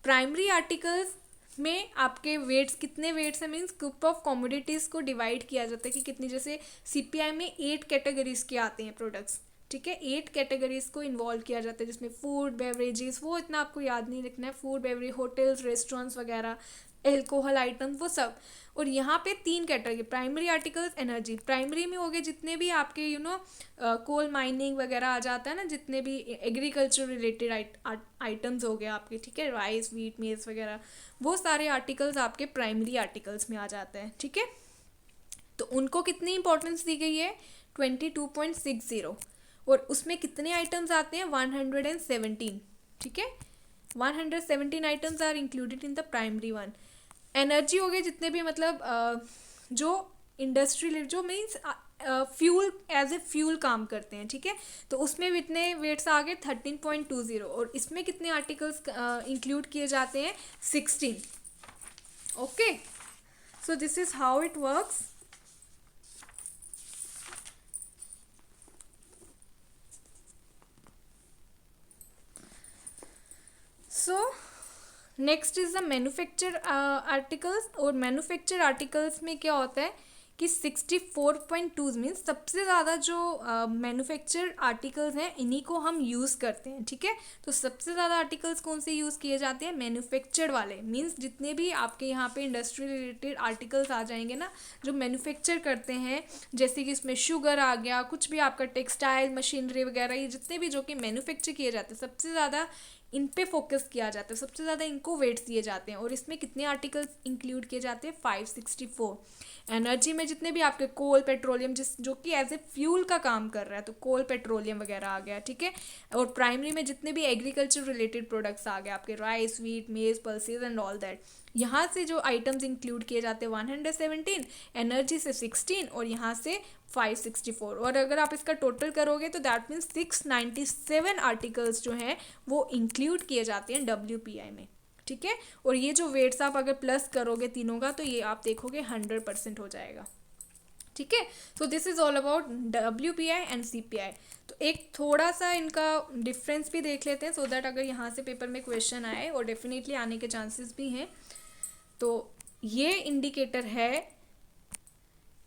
प्राइमरी आर्टिकल्स में आपके वेट्स, कितने वेट्स है मीन्स ग्रुप ऑफ कमोडिटीज़ को डिवाइड किया जाता है कि कितनी, जैसे CPI में 8 कैटेगरीज के आते हैं प्रोडक्ट्स, ठीक है। 8 कैटेगरीज को इन्वॉल्व किया जाता है, जिसमें फूड, बेवरेजेस, वो इतना आपको याद नहीं रखना है, फूड, बेवरेज, होटल्स, रेस्टोरेंट्स वगैरह, एल्कोहल आइटम, वो सब। और यहाँ पे 3 category, primary articles, energy. Primary में हो गए जितने भी आपके कोल माइनिंग वगैरह आ जाता है ना, जितने भी एग्रीकल्चर रिलेटेड आइटम्स हो गए आपके, ठीक है, राइस, वीट, मेज वगैरह, वो सारे आर्टिकल्स आपके प्राइमरी आर्टिकल्स में आ जाते हैं, ठीक है। तो उनको कितनी इंपॉर्टेंस दी गई है? 22.60। और उसमें कितने आइटम्स आते हैं? 117, ठीक है। 117 items are included in the primary one. Energy हो गए जितने भी, मतलब जो इंडस्ट्रियल, जो means fuel, as a fuel काम करते हैं, ठीक है। तो उसमें कितने वेट्स आ गए? 13.20। और इसमें कितने आर्टिकल्स इंक्लूड किए जाते हैं? 16। Okay, so this is how it works. So next is the manufacture articles. और मैन्युफैक्चर आर्टिकल्स में क्या होता है कि 64.2 मीन्स सबसे ज़्यादा जो मैन्युफैक्चर आर्टिकल्स हैं इन्हीं को हम यूज़ करते हैं, ठीक है। तो सबसे ज़्यादा आर्टिकल्स कौन से यूज़ किए जाते हैं? मैन्युफैक्चर्ड वाले, मीन्स जितने भी आपके यहाँ पे इंडस्ट्री रिलेटेड आर्टिकल्स आ जाएंगे ना, जो मैन्युफैक्चर करते हैं, जैसे कि इसमें शुगर आ गया, कुछ भी आपका टेक्सटाइल, मशीनरी वगैरह, ये जितने भी जो कि मैन्युफैक्चर किए जाते हैं, सबसे ज़्यादा इन पे फोकस किया जाता है, सबसे ज़्यादा इनको वेट्स दिए जाते हैं। और इसमें कितने आर्टिकल्स इंक्लूड किए जाते हैं? 564। एनर्जी में जितने भी आपके कोल, पेट्रोलियम, जो कि एज ए फ्यूल का काम कर रहा है, तो कोल, पेट्रोलियम वगैरह आ गया, ठीक है। और प्राइमरी में जितने भी एग्रीकल्चर रिलेटेड प्रोडक्ट्स आ गए आपके, राइस, वीट, मेज, पल्सेज एंड ऑल दैट, यहाँ से जो आइटम्स इंक्लूड किए जाते हैं 117, एनर्जी से 16 और यहाँ से 564। और अगर आप इसका टोटल करोगे तो दैट मीन्स 697 आर्टिकल्स जो हैं वो इंक्लूड किए जाते हैं WPI में, ठीक है। और ये जो वेट्स आप अगर प्लस करोगे तीनों का, तो ये आप देखोगे 100% हो जाएगा, ठीक है। So this is all about WPI and CPI। तो एक थोड़ा सा इनका डिफरेंस भी देख लेते हैं, सो दैट अगर यहाँ से पेपर में क्वेश्चन आए, और डेफिनेटली आने के चांसेस भी हैं। तो ये इंडिकेटर है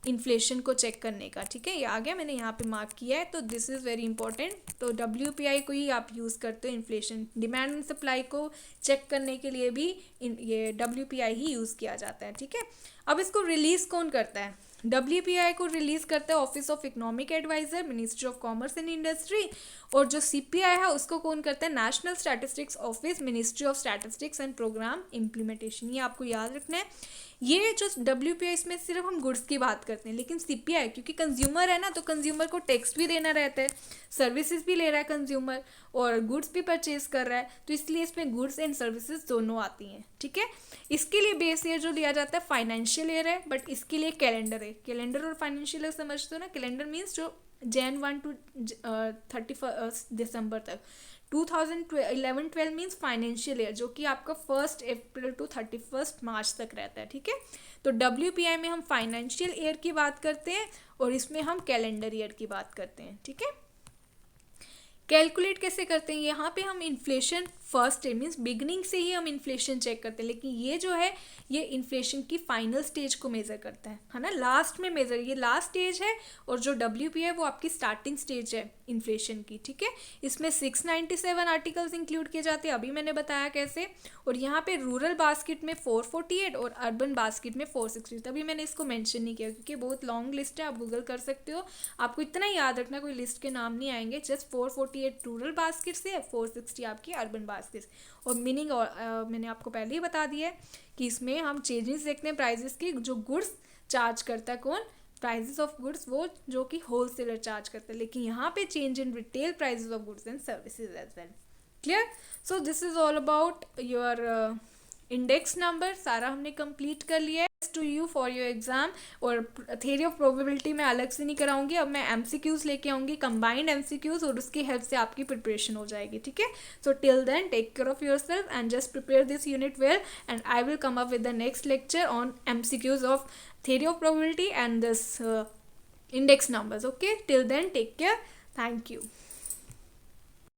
इन्फ्लेशन को चेक करने का, ठीक है, ये आ गया, मैंने यहाँ पे मार्क किया है। तो दिस इज़ वेरी इंपॉर्टेंट। तो WPI को ही आप यूज़ करते हो इन्फ्लेशन, डिमांड एंड सप्लाई को चेक करने के लिए भी ये WPI ही यूज़ किया जाता है, ठीक है। अब इसको रिलीज़ कौन करता है? WPI को रिलीज़ करता है office of economic adviser, ministry of commerce and industry. और जो CPI है उसको कौन करता है? National statistics office, ministry of statistics and programme implementation. ये आपको याद रखना है। ये जो WPI, इसमें सिर्फ हम गुड्स की बात करते हैं, लेकिन CPI क्योंकि कंज्यूमर है ना, तो कंज्यूमर को टैक्स भी देना रहता है, सर्विसेज भी ले रहा है कंज्यूमर, और गुड्स भी परचेज कर रहा है, तो इसलिए इसमें गुड्स एंड सर्विसेज दोनों आती हैं, ठीक है। इसके लिए बेस ईयर जो लिया जाता है फाइनेंशियल ईयर है, बट इसके लिए कैलेंडर है। कैलेंडर और फाइनेंशियल ईयर समझते हो ना? कैलेंडर मीन्स जो Jan 1 to 31 दिसंबर तक। 2011-12 मीन्स फाइनेंशियल ईयर, जो कि आपका 1 अप्रैल to 31 मार्च तक रहता है, ठीक है। तो WPI में हम फाइनेंशियल ईयर की बात करते हैं और इसमें हम कैलेंडर ईयर की बात करते हैं, ठीक है। कैलकुलेट कैसे करते हैं? यहाँ पे हम इन्फ्लेशन फर्स्ट मीन्स बिगनिंग से ही हम इन्फ्लेशन चेक करते हैं, लेकिन ये जो है ये इन्फ्लेशन की फाइनल स्टेज को मेज़र करता है ना, लास्ट में मेज़र, ये लास्ट स्टेज है। और जो WPI वो आपकी स्टार्टिंग स्टेज है इन्फ्लेशन की, ठीक है। इसमें 697 आर्टिकल्स इंक्लूड किए जाते हैं, अभी मैंने बताया कैसे। और यहाँ पे रूरल बास्केट में 448 और अर्बन बास्केट में 460। तभी मैंने इसको मेंशन नहीं किया क्योंकि बहुत लॉन्ग लिस्ट है, आप गूगल कर सकते हो। आपको इतना ही याद रखना, कोई लिस्ट के नाम नहीं आएंगे, जस्ट 448 रूरल बास्केट से, 460 आपकी अर्बन बास्केट। और मीनिंग मैंने आपको पहले ही बता दिया है कि इसमें हम चेंजेस देखते हैं प्राइजेस की। जो गुड्स चार्ज करता है कौन? प्राइजेस ऑफ गुड्स वो जो कि होलसेलर चार्ज करते हैं, लेकिन यहाँ पे change in retail prices of goods and services as well. Clear? So this is all about your index number. सारा हमने कंप्लीट कर लिया है to you for your exam. और थ्योरी ऑफ प्रोबेबिलिटी मैं अलग से नहीं कराऊंगी, अब मैं एमसीक्यूज लेके आऊंगी, कंबाइंड एमसीक्यूज, और उसकी हेल्प से आपकी प्रिपरेशन हो जाएगी. ठीक है? So till then take care of yourself and just prepare this unit well, and I will come up with the next lecture on MCQs of theory of probability and this index numbers. Okay, till then take care. Thank you.